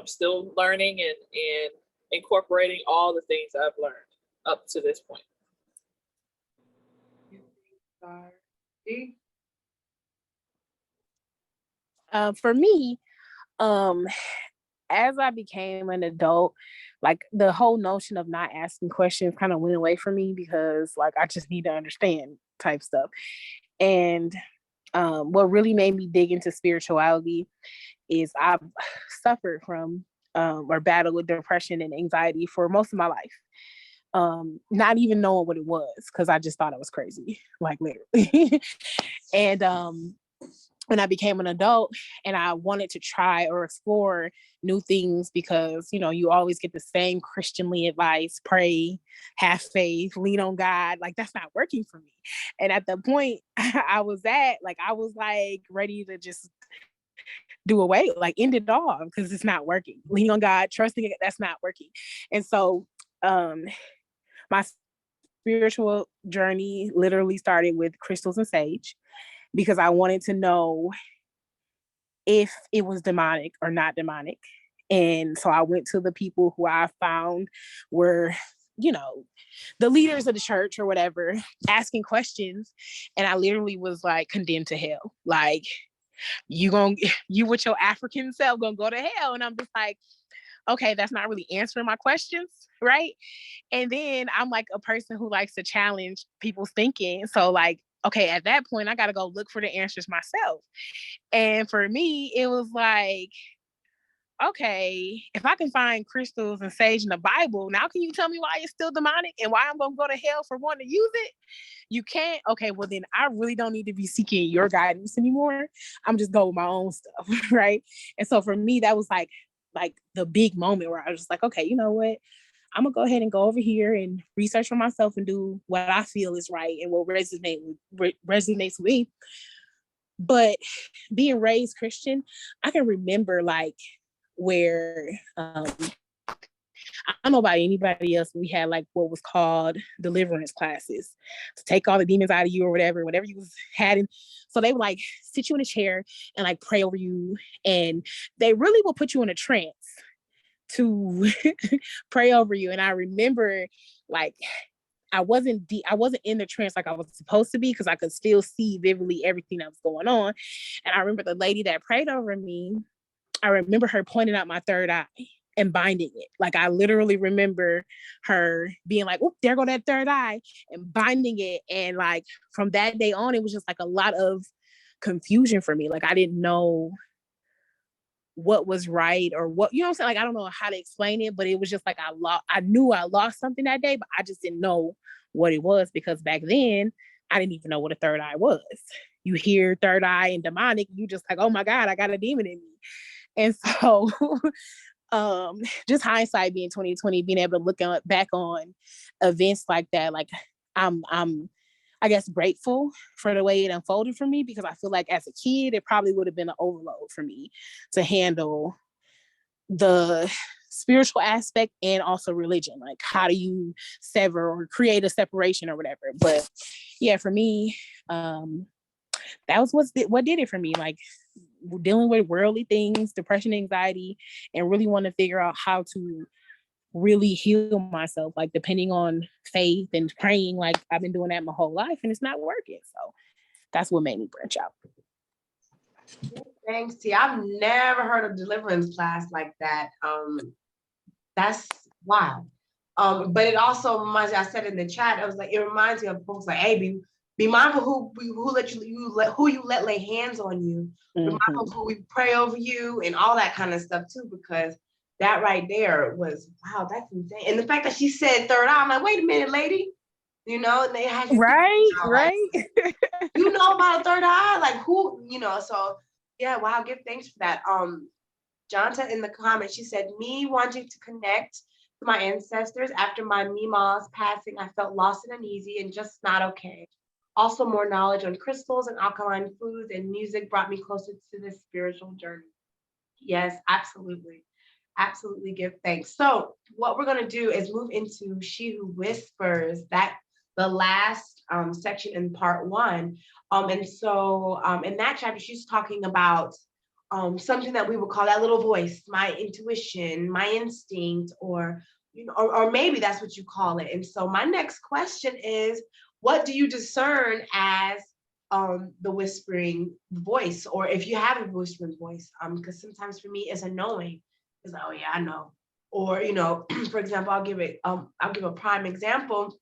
still learning and incorporating all the things I've learned up to this point. For me, as I became an adult, like the whole notion of not asking questions kind of went away from me, because like I just need to understand type stuff. And what really made me dig into spirituality is I've suffered from or battled with depression and anxiety for most of my life. Not even knowing what it was, because I just thought I was crazy, like literally. And when I became an adult and I wanted to try or explore new things, because, you always get the same Christianly advice: pray, have faith, lean on God. Like, that's not working for me. And at the point I was ready to just do away, like end it all, because it's not working. Lean on God, trusting it, that's not working. And so my spiritual journey literally started with crystals and sage, because I wanted to know if it was demonic or not demonic. And so I went to the people who I found were, the leaders of the church or whatever, asking questions. And I literally was like condemned to hell. Like, you with your African self gonna go to hell. And I'm just like, okay, that's not really answering my questions, right? And then I'm like a person who likes to challenge people's thinking. So like, okay, at that point, I got to go look for the answers myself. And for me, it was like, okay, if I can find crystals and sage in the Bible, now can you tell me why it's still demonic and why I'm going to go to hell for wanting to use it? You can't. Okay, well then I really don't need to be seeking your guidance anymore. I'm just going with my own stuff, right? And so for me, that was like the big moment where I was just like, okay, you know what? I'm gonna go ahead and go over here and research for myself and do what I feel is right and what resonates with me. But being raised Christian, I can remember like where I don't know about anybody else, but we had like what was called deliverance classes to take all the demons out of you or whatever you was had. So they would like sit you in a chair and like pray over you. And they really will put you in a trance to pray over you. And I remember like I wasn't in the trance like I was supposed to be, because I could still see vividly everything that was going on. And I remember the lady that prayed over me, I remember her pointing out my third eye and binding it. Like I literally remember her being like, "Oh, there go that third eye," and binding it. And like from that day on, it was just like a lot of confusion for me. Like I didn't know what was right or what, you know what I'm saying? Like I don't know how to explain it, but it was just like I knew I lost something that day, but I just didn't know what it was, because back then I didn't even know what a third eye was. You hear third eye and demonic, you just like, oh my God, I got a demon in me. And so just hindsight being 2020, being able to look back on events like that, like I'm I guess grateful for the way it unfolded for me, because I feel like as a kid, it probably would have been an overload for me to handle the spiritual aspect and also religion. Like how do you sever or create a separation or whatever? But yeah, for me, that was what did it for me. Like dealing with worldly things, depression, anxiety, and really want to figure out how to really heal myself, like depending on faith and praying. Like I've been doing that my whole life and it's not working. So that's what made me branch out. Thanks, T. I've never heard of deliverance class like that. That's wild. But it also reminds me, I said in the chat, I was like, it reminds me of folks like, hey, be mindful who you let lay hands on you. Be mindful who we pray over you and all that kind of stuff too, because that right there was, wow, that's insane. And the fact that she said third eye, I'm like, wait a minute, lady. You know, and they had you right. You know about a third eye, like who, so yeah, wow, give thanks for that. Jonta in the comments, she said, me wanting to connect to my ancestors after my Mima's passing, I felt lost and uneasy and just not okay. Also, more knowledge on crystals and alkaline foods and music brought me closer to this spiritual journey. Yes, absolutely. Absolutely give thanks. So what we're going to do is move into She Who Whispers, that the last section in part 1. And so in that chapter, she's talking about something that we would call that little voice, my intuition, my instinct, or or maybe that's what you call it. And so my next question is, what do you discern as the whispering voice, or if you have a whispering voice? Because sometimes for me it's a knowing. It's like, oh yeah, I know. Or for example, I'll give a prime example.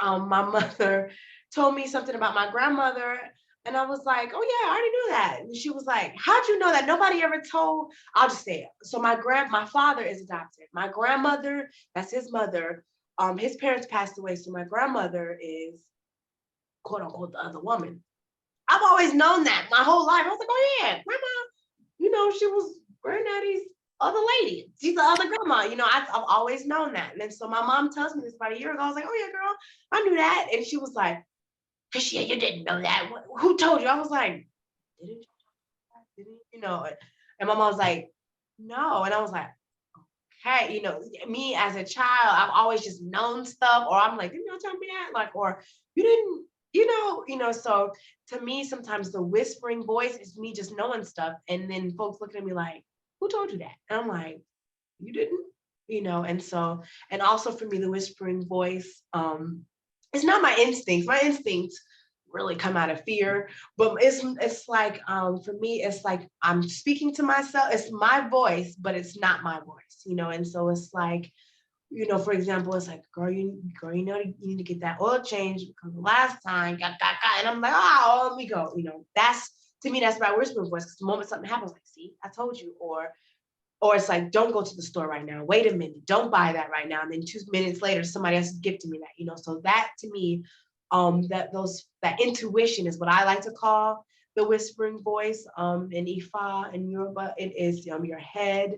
My mother told me something about my grandmother, and I was like, oh yeah, I already knew that. And she was like, how'd you know that? Nobody ever told. I'll just say it. So my father is adopted. My grandmother, that's his mother. His parents passed away, so my grandmother is quote unquote the other woman. I've always known that my whole life. I was like, oh yeah, grandma, she was granddaddy's other lady. She's the other grandma. I've always known that. And then so my mom tells me this about a year ago. I was like, oh yeah, girl, I knew that. And she was like, Christian, you didn't know that. Who told you? I was like, didn't you? And my mom was like, no. And I was like, okay, me as a child, I've always just known stuff, or I'm like, didn't you tell me that? Like, or you didn't, so to me, sometimes the whispering voice is me just knowing stuff. And then folks look at me like, who told you that? And I'm like, you didn't, and so, and also for me, the whispering voice, it's not my instincts. My instincts really come out of fear, but it's like, for me, it's like I'm speaking to myself. It's my voice, but it's not my voice, and so it's like, for example, it's like, girl, you need to get that oil change because the last time, and I'm like, oh, let me go. That's, to me, that's my whispering voice. Because the moment something happens, like, see, I told you, or it's like, don't go to the store right now. Wait a minute, don't buy that right now. And then 2 minutes later, somebody else is gifting me that. So that to me, that intuition is what I like to call the whispering voice. In Ifa and Yoruba, it is your head.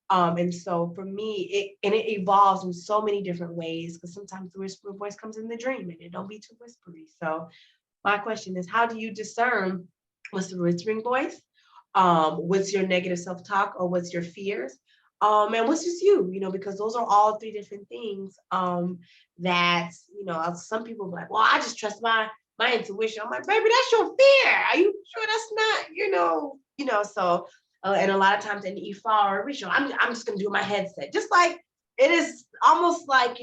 And so for me, it evolves in so many different ways, because sometimes the whispering voice comes in the dream and it don't be too whispery. So my question is, how do you discern what's the whispering voice? What's your negative self-talk, or what's your fears? And what's just you, because those are all three different things that, some people be like, well, I just trust my intuition. I'm like, baby, that's your fear. Are you sure that's not, so and a lot of times in Ifa or ritual, I'm just gonna do my headset. Just like it is almost like,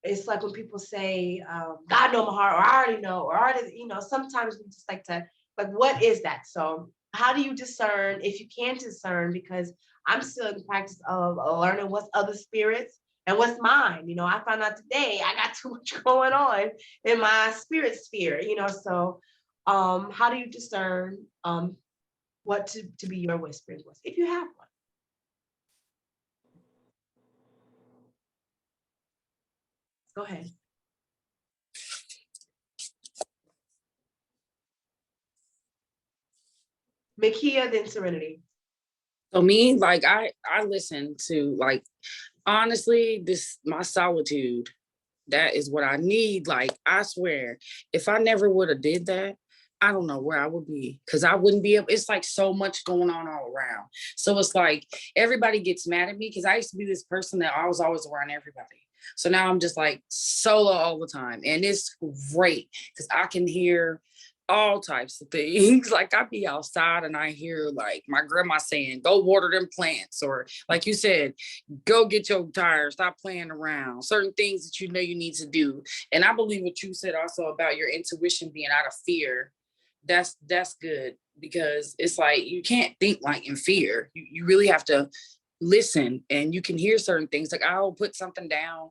it's like when people say, God know my heart, or I already know, or I already, sometimes we just like to, like, what is that? So how do you discern, if you can discern, because I'm still in the practice of learning what's other spirits and what's mine. I found out today I got too much going on in my spirit sphere, so how do you discern what to be your whispering voice, if you have one? Go ahead. Makia, then Serenity. So me, like I listen to, like, honestly, this my solitude. That is what I need. Like, I swear, if I never would have did that, I don't know where I would be, because I wouldn't be able. It's like so much going on all around. So it's like everybody gets mad at me because I used to be this person that I was always around everybody. So now I'm just like solo all the time. And it's great because I can hear all types of things. Like I be outside and I hear like my grandma saying, go water them plants. Or like you said, go get your tires, stop playing around. Certain things that you know you need to do. And I believe what you said also about your intuition being out of fear. That's good, because it's like you can't think like in fear. You really have to listen, and you can hear certain things. Like I'll put something down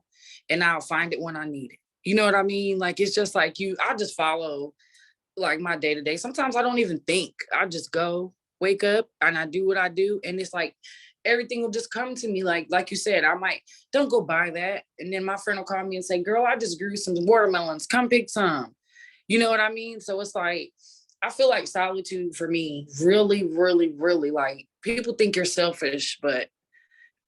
and I'll find it when I need it. You know what I mean? Like it's just like I just follow like my day to day. Sometimes I don't even think. I just go, wake up, and I do what I do, and it's like everything will just come to me. Like you said, I might don't go buy that, and then my friend will call me and say, "Girl, I just grew some watermelons. Come pick some." You know what I mean? So it's like I feel like solitude for me really, really, really, like people think you're selfish, but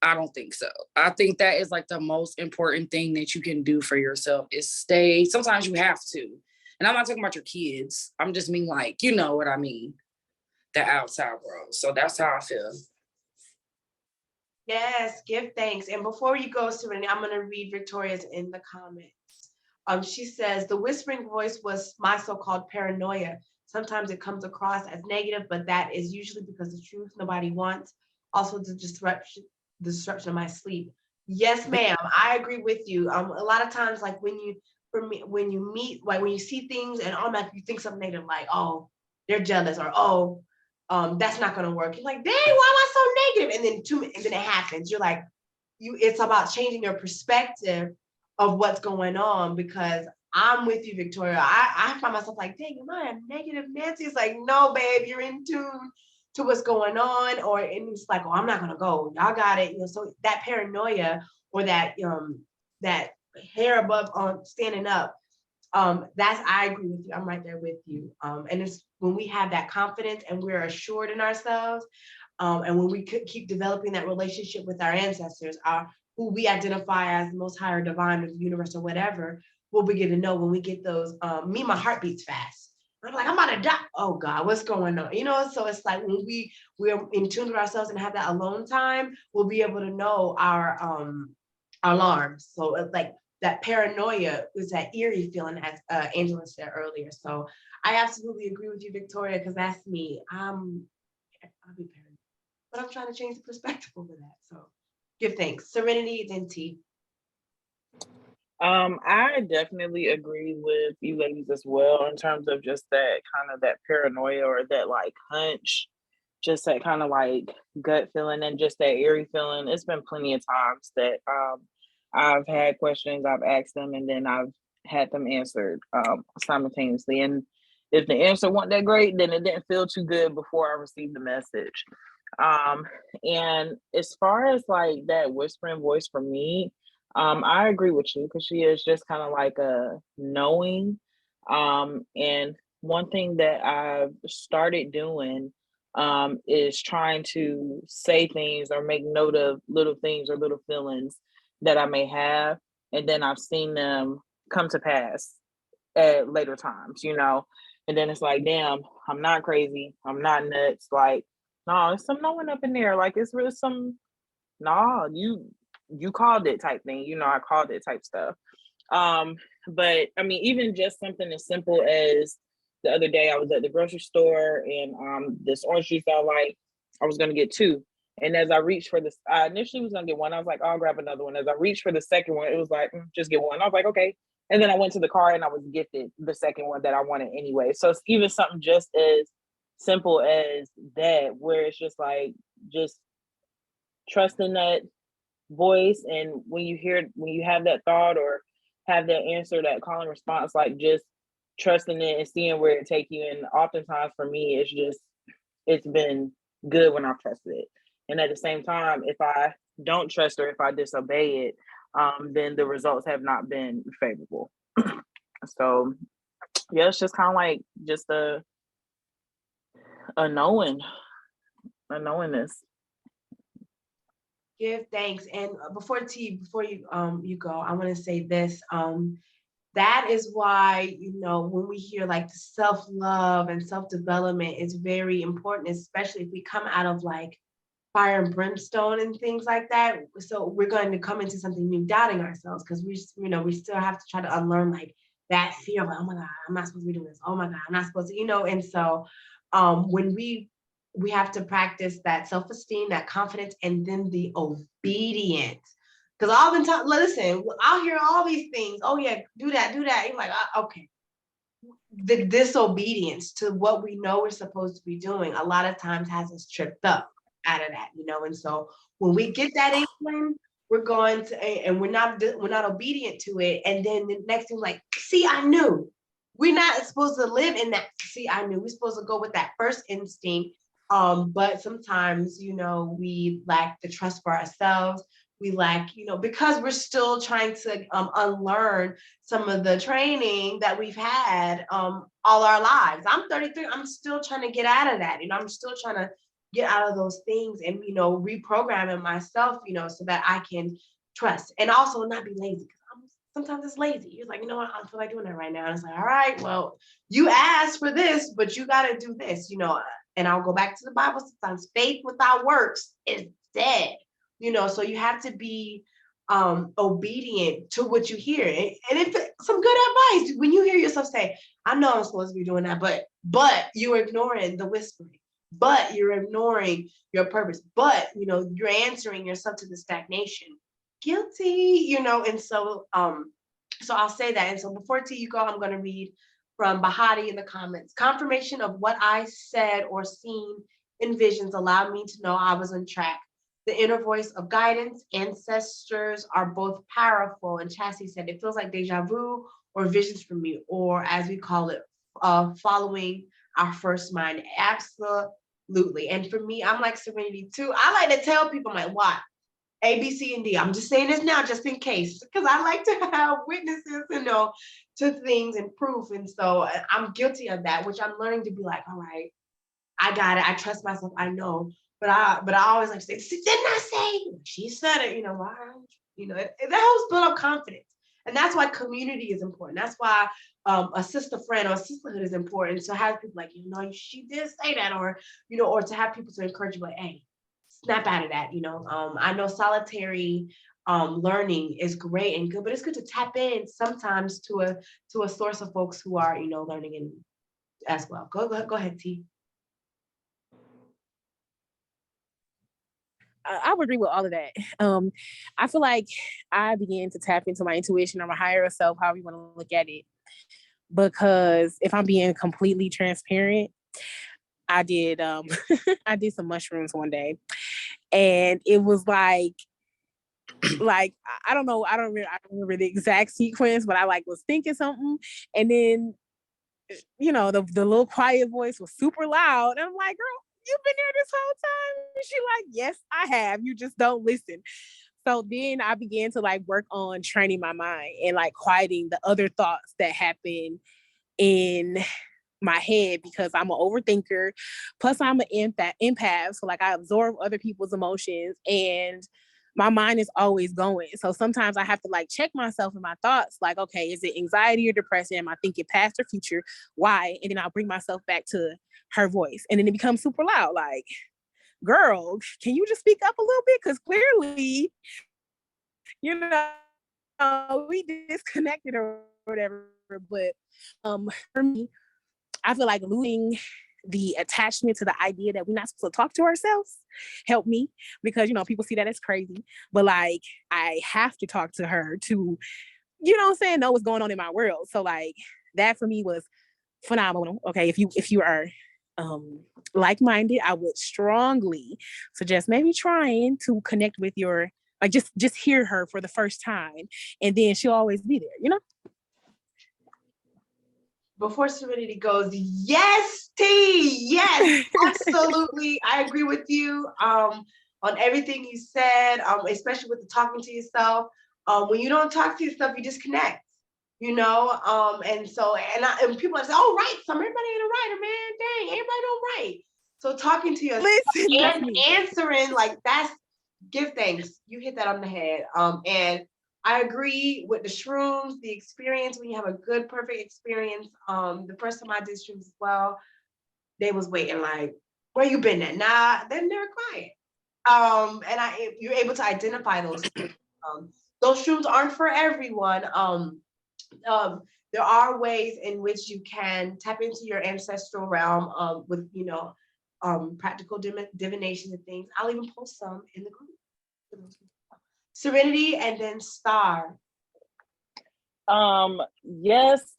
I don't think so. I think that is like the most important thing that you can do for yourself is stay. Sometimes you have to. And I'm not talking about your kids. I'm just mean like, you know what I mean? The outside world. So that's how I feel. Yes, give thanks. And before you go, Serenity, I'm going to read Victoria's in the comments. She says, the whispering voice was my so-called paranoia. Sometimes it comes across as negative, but that is usually because the truth nobody wants. Also, the disruption of my sleep. Yes, ma'am. I agree with you. A lot of times, like for me, when you meet, like when you see things and automatically you think something negative, like, oh, they're jealous, or oh, that's not gonna work. You're like, dang, why am I so negative? And then it happens. You're like, it's about changing your perspective of what's going on, because I'm with you, Victoria. I find myself like, dang, am I a negative Nancy? It's like, no, babe, you're in tune to what's going on. Or and it's like, oh, I'm not gonna go. Y'all got it. So that paranoia, or that hair above on standing up, that's, I agree with you. I'm right there with you. And it's when we have that confidence and we're assured in ourselves, and when we could keep developing that relationship with our ancestors, who we identify as the most higher divine or the universe or whatever, we'll begin to know when we get those. My heart beats fast. I'm like, I'm about to die. Oh God, what's going on? So it's like when we're in tune with ourselves and have that alone time, we'll be able to know our alarms. So it's like that paranoia is that eerie feeling, as Angela said earlier. So I absolutely agree with you, Victoria, because that's me. I'll be paranoid, but I'm trying to change the perspective over that. So give thanks. Serenity, then T. I definitely agree with you ladies as well in terms of just that kind of that paranoia or that like hunch, just that kind of like gut feeling and just that eerie feeling. It's been plenty of times that I've had questions, I've asked them, and then I've had them answered simultaneously. And if the answer wasn't that great, then it didn't feel too good before I received the message. Um, and as far as like that whispering voice for me, I agree with you because she is just kind of like a knowing. And one thing that I've started doing is trying to say things or make note of little things or little feelings that I may have. And then I've seen them come to pass at later times, you know. And then it's like, damn, I'm not crazy. I'm not nuts. Like, no, it's some knowing up in there. Like it's really some, nah, you called it type thing. You know, I called it type stuff. But I mean, even just something as simple as the other day I was at the grocery store and this orange juice I like, I was gonna get two. And as I reached for this, I initially was gonna get one. I was like, I'll grab another one. As I reached for the second one, it was like, just get one. I was like, okay. And then I went to the car and I was gifted the second one that I wanted anyway. So it's even something just as simple as that, where it's just like, just trusting that voice. And when you have that thought or have that answer, that call and response, like just trusting it and seeing where it take you. And oftentimes for me, it's been good when I've trusted it. And at the same time, if I don't trust or if I disobey it, then the results have not been favorable. So yeah, it's just kind of like just a knowing, a knowingness. Give thanks. And before you go, I want to say this. That is why, when we hear like the self-love and self-development is very important, especially if we come out of like fire and brimstone and things like that. So we're going to come into something new, doubting ourselves, because we still have to try to unlearn like that fear of like, oh my God, I'm not supposed to be doing this. Oh my God, I'm not supposed to, and so when we have to practice that self-esteem, that confidence, and then the obedience. Because oftentimes, listen, I'll hear all these things. Oh yeah, do that. You're like, okay. The disobedience to what we know we're supposed to be doing a lot of times has us tripped up out of that, and so when we get that inkling, we're going to, and we're not obedient to it, and then the next thing, like, see, I knew. We're not supposed to live in that. See, I knew. We're supposed to go with that first instinct, but sometimes, we lack the trust for ourselves. We lack, because we're still trying to unlearn some of the training that we've had all our lives. I'm 33. I'm still trying to get out of that. I'm still trying to get out of those things and, reprogramming myself, so that I can trust and also not be lazy. Sometimes it's lazy. You're like, you know what? I don't feel like doing that right now. And it's like, all right, well, you asked for this, but you got to do this, and I'll go back to the Bible. Sometimes faith without works is dead, so you have to be obedient to what you hear. And if some good advice, when you hear yourself say, I know I'm supposed to be doing that, but you're ignoring the whispering, but you're ignoring your purpose, but you're answering yourself to the stagnation. Guilty, and so I'll say that. And so before T you go, I'm going to read from Bahati in the comments. Confirmation of what I said or seen in visions allowed me to know I was on track. The inner voice of guidance, ancestors are both powerful. And Chassie said, it feels like deja vu or visions for me, or as we call it, following our first mind. Absolutely. And for me, I'm like Serenity too. I like to tell people, I'm like, what? A, B, C, and D. I'm just saying this now just in case, because I like to have witnesses, to things and proof. And so I'm guilty of that, which I'm learning to be like, all right, I got it. I trust myself. I know. But I always like to say, didn't I say? She said it, why? That helps build up confidence. And that's why community is important. That's why a sister friend or a sisterhood is important. To have people like, she did say that, or, or to have people to encourage you, like, hey, snap out of that. I know solitary learning is great and good, but it's good to tap in sometimes to a source of folks who are, learning in as well. Go ahead, T. I would agree with all of that. I feel like I began to tap into my intuition or my higher self, however you want to look at it. Because if I'm being completely transparent, I did I did some mushrooms one day, and it was like I don't know, I don't remember the exact sequence, but I was thinking something, and then the little quiet voice was super loud, and I'm like, girl, you've been there this whole time? And she like, yes, I have. You just don't listen. So then I began to work on training my mind and quieting the other thoughts that happen in my head, because I'm an overthinker. Plus I'm an empath. So I absorb other people's emotions and my mind is always going. So sometimes I have to check myself and my thoughts. Okay, is it anxiety or depression? Am I thinking past or future? Why? And then I'll bring myself back to her voice. And then it becomes super loud. girl, can you just speak up a little bit? Because clearly, we disconnected or whatever. But for me, I feel like losing the attachment to the idea that we're not supposed to talk to ourselves helped me, because people see that as crazy, but like I have to talk to her to know what's going on in my world. So like that for me was phenomenal. Okay, if you are like-minded, I would strongly suggest maybe trying to connect with your, like, just hear her for the first time, and then she'll always be there. Before Serenity goes, yes, T, yes, absolutely. I agree with you on everything you said, especially with the talking to yourself. When you don't talk to yourself, you disconnect, and so, and people say, oh, right, everybody ain't a writer, man, dang, everybody don't write. So talking to yourself and answering, like, that's, give thanks. You hit that on the head. And I agree with the shrooms, the experience, when you have a good, perfect experience. The first time I did shrooms as well, they was waiting like, where you been at? Nah, then they're quiet. And you're able to identify those things. Those shrooms aren't for everyone. There are ways in which you can tap into your ancestral realm with, practical divination and things. I'll even post some in the group. Serenity and then Star. Yes,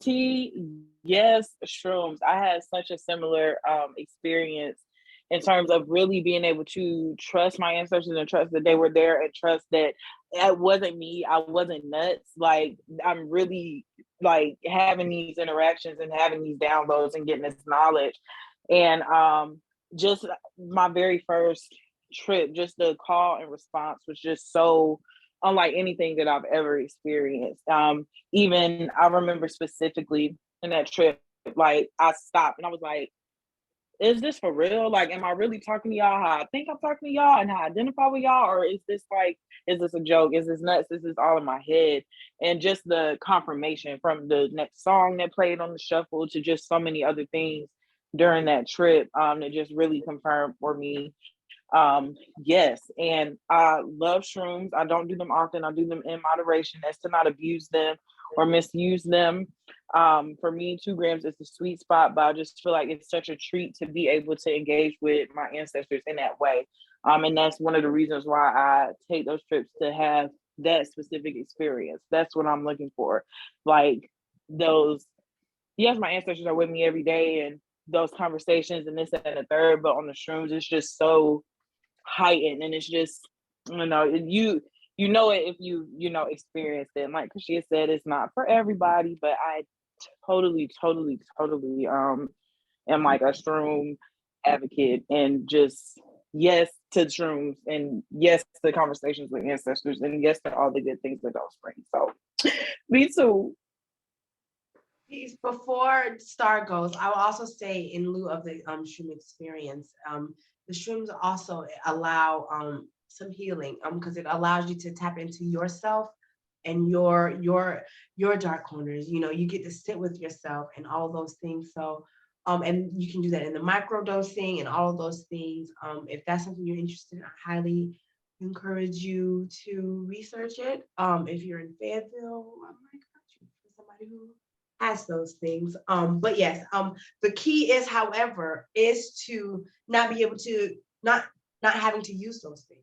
yes, shrooms. I had such a similar experience in terms of really being able to trust my ancestors and trust that they were there and trust that it wasn't me. I wasn't nuts. Like, I'm really like having these interactions and having these downloads and getting this knowledge. And just my very first trip, just the call and response was just so unlike anything that I've ever experienced. Even I remember specifically in that trip, like I stopped and I was like, is this for real? Like, am I really talking to y'all how I think I'm talking to y'all and how I identify with y'all? Or is this a joke? Is this nuts? Is this all in my head? And just the confirmation from the next song that played on the shuffle to just so many other things during that trip that just really confirmed for me. Yes, and I love shrooms. I don't do them often. I do them in moderation as to not abuse them or misuse them. For me, 2 grams is the sweet spot, but I just feel like it's such a treat to be able to engage with my ancestors in that way. And that's one of the reasons why I take those trips, to have that specific experience. That's what I'm looking for. Like those, yes, my ancestors are with me every day and those conversations and this and the third, but on the shrooms, it's just so heightened, and it's just, you know it if you experience it. And like Kashia said, it's not for everybody, but I totally am like a shroom advocate, and just yes to shrooms, and yes to conversations with ancestors, and yes to all the good things that those bring. So me too. Before Star goes, I will also say, in lieu of the shroom experience, the shrooms also allow some healing because it allows you to tap into yourself and your dark corners. You get to sit with yourself and all of those things. So and you can do that in the micro dosing and all of those things. If that's something you're interested in, I highly encourage you to research it. If you're in Fayetteville, I might got you for somebody who has those things. But yes, the key is, however, is to not be able to not having to use those things.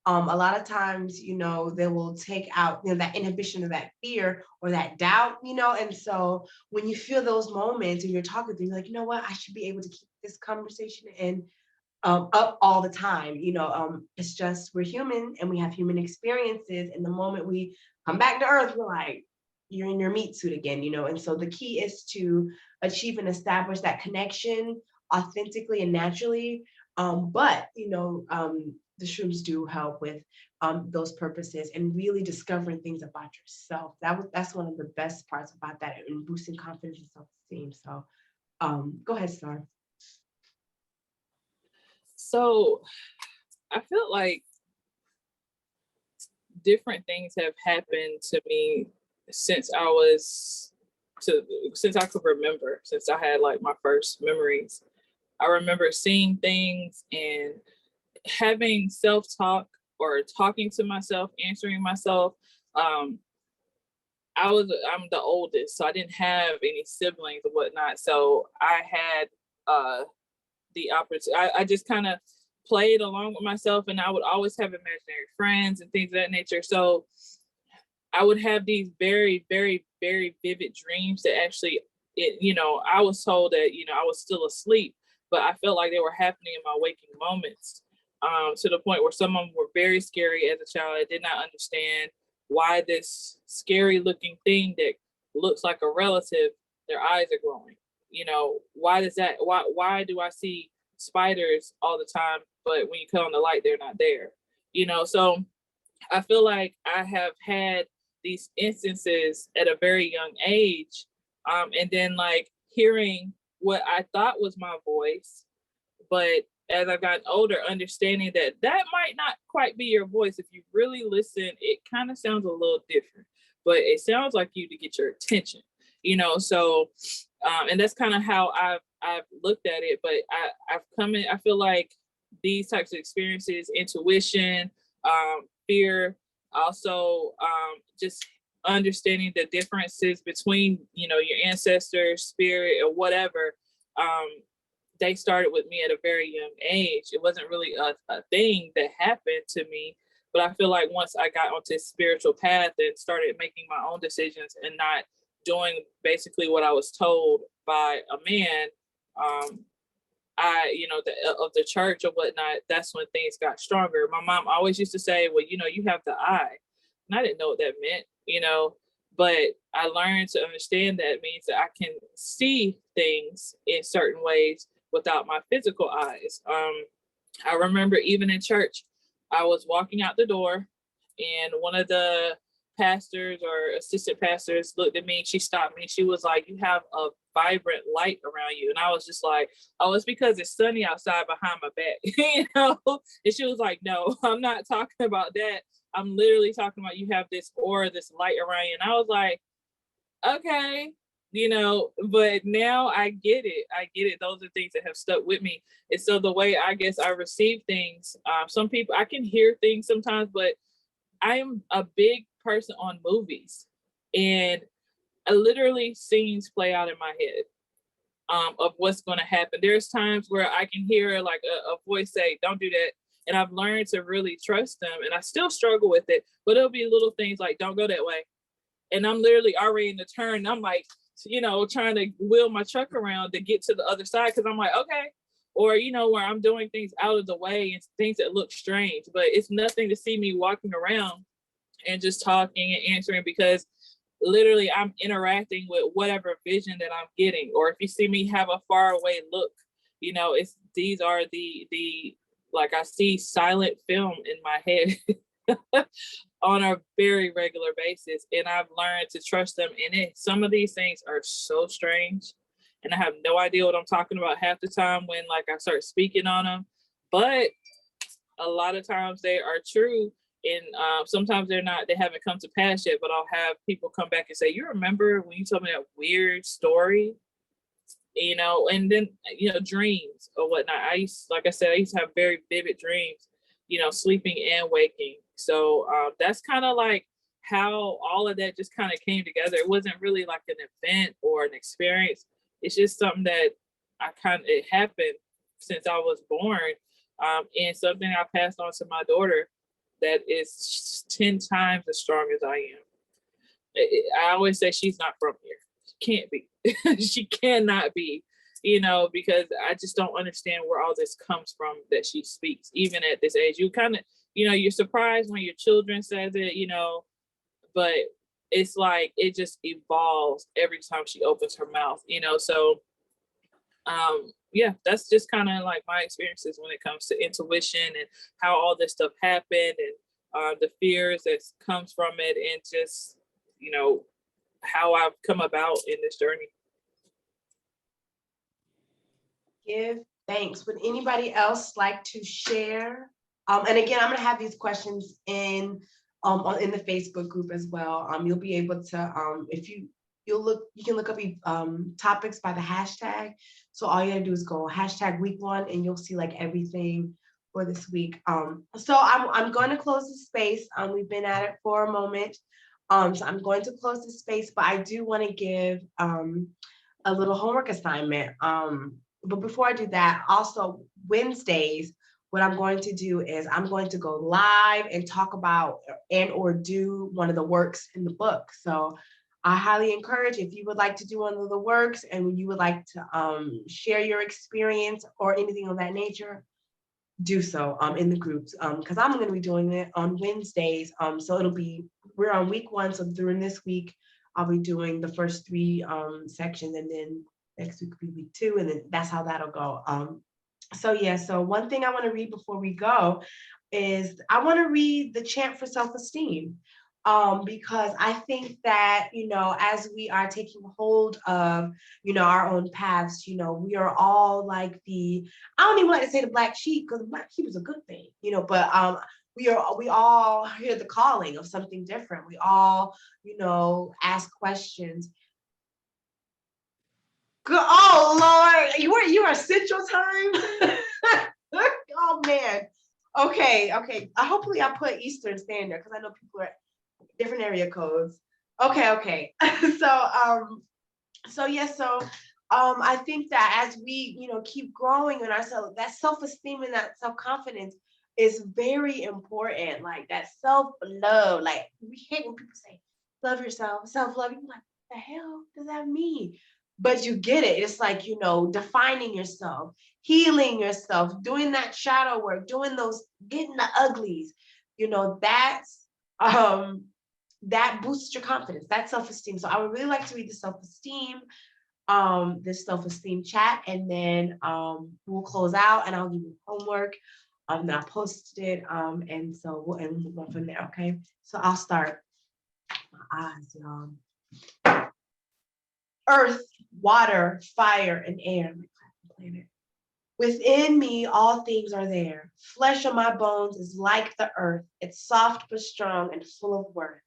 A lot of times, they will take out, that inhibition or that fear or that doubt, and so when you feel those moments and you're talking to, you're like, you know what, I should be able to keep this conversation and up all the time. It's just, we're human and we have human experiences. And the moment we come back to earth, we're like, you're in your meat suit again, and so the key is to achieve and establish that connection authentically and naturally. But the shrooms do help with those purposes and really discovering things about yourself. That's one of the best parts about that, and boosting confidence and self-esteem. So go ahead, Star. So I feel like different things have happened to me since I could remember, since I had like my first memories. I remember seeing things and having self-talk or talking to myself, answering myself. um I'm the oldest, so I didn't have any siblings or whatnot, so I had the opportunity. I just kind of played along with myself, and I would always have imaginary friends and things of that nature. So I would have these very, very, very vivid dreams that actually, I was told that, I was still asleep, but I felt like they were happening in my waking moments, to the point where some of them were very scary as a child. I did not understand why this scary looking thing that looks like a relative, their eyes are glowing. Why does that, why do I see spiders all the time, but when you cut on the light, they're not there? So I feel like I have had these instances at a very young age. And then like hearing what I thought was my voice, but as I've gotten older, understanding that that might not quite be your voice. If you really listen, it kind of sounds a little different, but it sounds like you to get your attention, so and that's kind of how I've looked at it. But I've come in, I feel like these types of experiences, intuition, fear, also just understanding the differences between your ancestors, spirit, or whatever. um they started with me at a very young age. It wasn't really a thing that happened to me, but I feel like once I got onto this spiritual path and started making my own decisions and not doing basically what I was told by a man, um, of the church or whatnot, that's when things got stronger. My mom always used to say, well, you have the eye. And I didn't know what that meant, but I learned to understand that it means that I can see things in certain ways without my physical eyes. I remember even in church, I was walking out the door and one of the pastors or assistant pastors looked at me. She stopped me. She was like, "You have a vibrant light around you." And I was just like, "Oh, it's because it's sunny outside behind my back." And she was like, "No, I'm not talking about that. I'm literally talking about you have this aura, this light around you." And I was like, "Okay." But now I get it. I get it. Those are things that have stuck with me. And so the way I guess I receive things, some people, I can hear things sometimes, but I'm a big person on movies, and I literally scenes play out in my head, of what's going to happen. There's times where I can hear like a voice say, "Don't do that." And I've learned to really trust them, and I still struggle with it, but it'll be little things like, "Don't go that way." And I'm literally already in the turn. And I'm like, trying to wheel my truck around to get to the other side. Cause I'm like, okay. Or, where I'm doing things out of the way and things that look strange, but it's nothing to see me walking around and just talking and answering, because literally I'm interacting with whatever vision that I'm getting. Or if you see me have a far away look, it's, these are the like I see silent film in my head on a very regular basis, and I've learned to trust them in it. Some of these things are so strange, and I have no idea what I'm talking about half the time when like I start speaking on them, but a lot of times they are true. And sometimes they're not, they haven't come to pass yet, but I'll have people come back and say, "You remember when you told me that weird story?" And then, dreams or whatnot. Like I said, I used to have very vivid dreams, sleeping and waking. So that's kind of like how all of that just kind of came together. It wasn't really like an event or an experience. It's just something that it happened since I was born. And something I passed on to my daughter that is 10 times as strong as I am. I always say she's not from here. She can't be. She cannot be, because I just don't understand where all this comes from that she speaks, even at this age. You kind of, you're surprised when your children says it, but it's like it just evolves every time she opens her mouth, so yeah, that's just kind of like my experiences when it comes to intuition and how all this stuff happened, and the fears that comes from it, and just how I've come about in this journey. Give thanks. Would anybody else like to share? And again, I'm gonna have these questions in the Facebook group as well. You'll be able to if you can look up topics by the hashtag. So all you gotta do is go hashtag week 1, and you'll see like everything for this week. So I'm going to close the space. We've been at it for a moment. So I'm going to close the space, but I do want to give a little homework assignment. But before I do that, also Wednesdays, what I'm going to do is I'm going to go live and talk about and or do one of the works in the book. So I highly encourage, if you would like to do one of the works and you would like to share your experience or anything of that nature, do so in the groups, because I'm going to be doing it on Wednesdays. So we're on week 1, so during this week I'll be doing the first 3 sections, and then next week will be week 2, and then that's how that'll go. So yeah, so one thing I want to read before we go is I want to read the chant for self-esteem, because I think that, as we are taking hold of, our own paths, we are all like I don't even like to say the black sheep, because the black sheep is a good thing, but we all hear the calling of something different. We all, ask questions. Oh Lord, you are Central Time. Oh man. Okay. Hopefully I put Eastern Standard, because I know people are different area codes. Okay. I think that as we, keep growing in ourselves, that self-esteem and that self-confidence is very important. Like that self-love. Like we hate when people say, love yourself, self-love. You're like, what the hell does that mean? But you get it. It's like, defining yourself, healing yourself, doing that shadow work, doing those, getting the uglies, that's that boosts your confidence, that self-esteem. So I would really like to read this self-esteem chat, and then we'll close out and I'll give you homework. And I posted it. And so we'll move on from there. Okay. So I'll start. My eyes, y'all. Earth, water, fire, and air. Planet. Within me, all things are there. Flesh on my bones is like the earth. It's soft but strong and full of worth.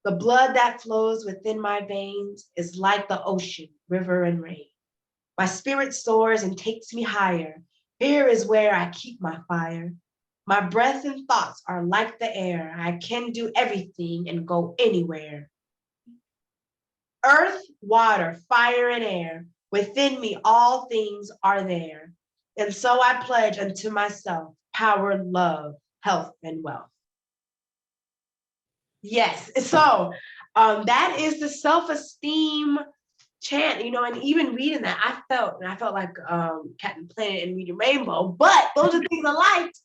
The blood that flows within my veins is like the ocean, river, and rain. My spirit soars and takes me higher. Here is where I keep my fire. My breath and thoughts are like the air. I can do everything and go anywhere. Earth, water, fire, and air. Within me, all things are there. And so I pledge unto myself power, love, health, and wealth. Yes. So that is the self-esteem chant, and even reading that, I felt like Captain Planet and Reading Rainbow, but those are things I liked,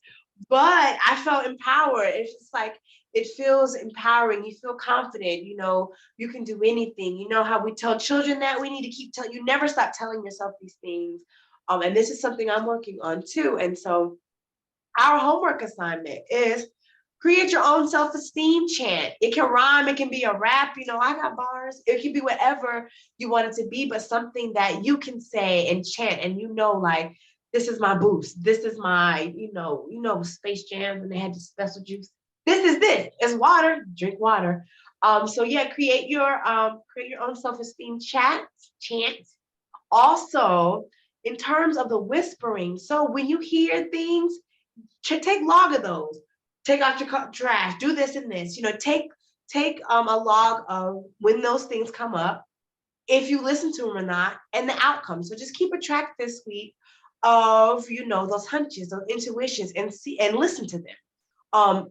but I felt empowered. It's just like, it feels empowering. You feel confident, you can do anything. You know how we tell children that we need to keep telling, you never stop telling yourself these things. And this is something I'm working on too. And so our homework assignment is create your own self-esteem chant. It can rhyme, it can be a rap, I got bars. It can be whatever you want it to be, but something that you can say and chant, and like, this is my boost. This is my, Space Jam when they had the special juice. This is water, drink water. So yeah, create your own self-esteem chant. Also, in terms of the whispering, so when you hear things, take log of those. Take out your trash. Do this and this. Take a log of when those things come up, if you listen to them or not, and the outcome. So just keep a track this week of those hunches, those intuitions, and see and listen to them.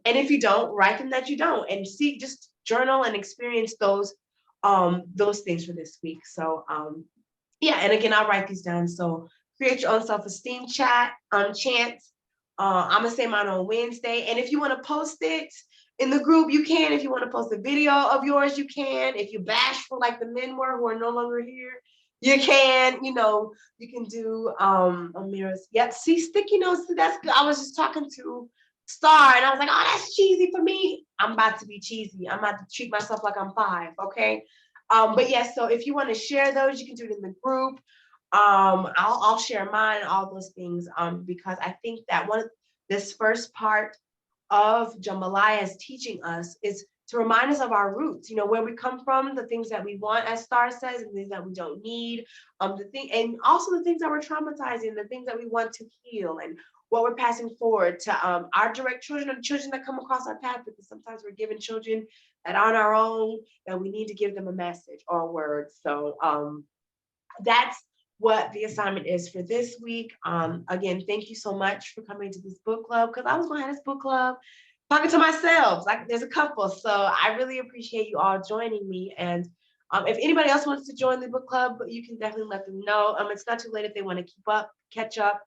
And if you don't, write them that you don't, and see, just journal and experience those things for this week. So yeah, and again, I'll write these down. So create your own self-esteem chants. I'm gonna say mine on Wednesday. And if you want to post it in the group, you can. If you want to post a video of yours, you can. If you bashful like the men were who are no longer here, you can. You can do Amira's. Yep. See, sticky notes. That's good. I was just talking to Star, and I was like, oh, that's cheesy for me. I'm about to be cheesy. I'm about to treat myself like I'm 5. Okay. But yes, so if you want to share those, you can do it in the group. I'll share mine, all those things, because I think that this first part of Jambalaya is teaching us is to remind us of our roots, where we come from, the things that we want, as Star says, and things that we don't need, and also the things that we're traumatizing, the things that we want to heal, and what we're passing forward to our direct children, or children that come across our path, because sometimes we're given children that aren't our own, that we need to give them a message or a word. So that's what the assignment is for this week. Again, thank you so much for coming to this book club, because I was going to have this book club talking to myself. Like, there's a couple. So I really appreciate you all joining me. And if anybody else wants to join the book club, you can definitely let them know. It's not too late if they want to catch up,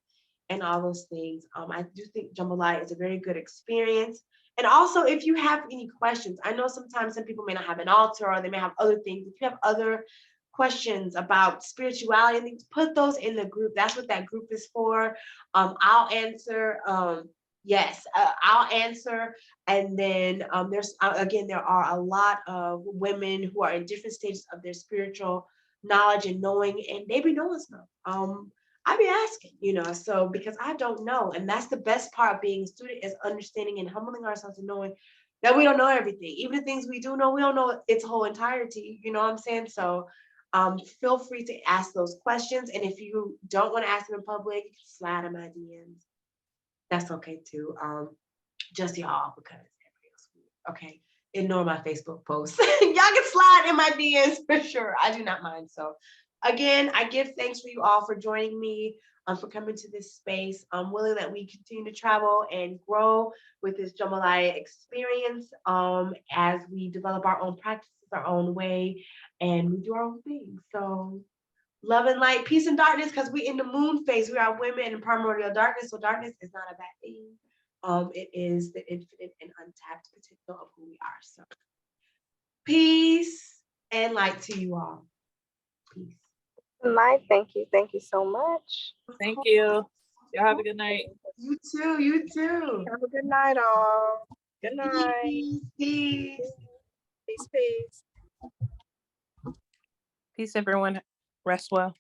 and all those things. I do think Jambalaya is a very good experience. And also, if you have any questions, I know sometimes some people may not have an altar, or they may have other things. If you have other questions about spirituality and things, put those in the group. That's what that group is for. I'll answer. Yes, I'll answer. And then there's again, there are a lot of women who are in different stages of their spiritual knowledge and knowing, and they be knowing stuff. I be asking, so because I don't know, and that's the best part of being a student, is understanding and humbling ourselves and knowing that we don't know everything. Even the things we do know, we don't know its whole entirety. You know what I'm saying? So feel free to ask those questions, and if you don't want to ask them in public, you can slide in my DMs. That's okay too. Just y'all, because everybody else will. Okay. Ignore my Facebook posts. Y'all can slide in my DMs for sure. I do not mind. So again, I give thanks for you all for joining me, for coming to this space. I'm willing that we continue to travel and grow with this Jambalaya experience, as we develop our own practices, our own way, and we do our own thing. So love and light, peace and darkness, because we in the moon phase. We are women in primordial darkness, so darkness is not a bad thing. It is the infinite and untapped potential of who we are. So peace and light to you all. Peace. Night. Thank you. Thank you so much. Thank you. Y'all have a good night. You too. You too. Have a good night, all. Good night. Peace. Peace. Peace, peace. Peace, everyone. Rest well.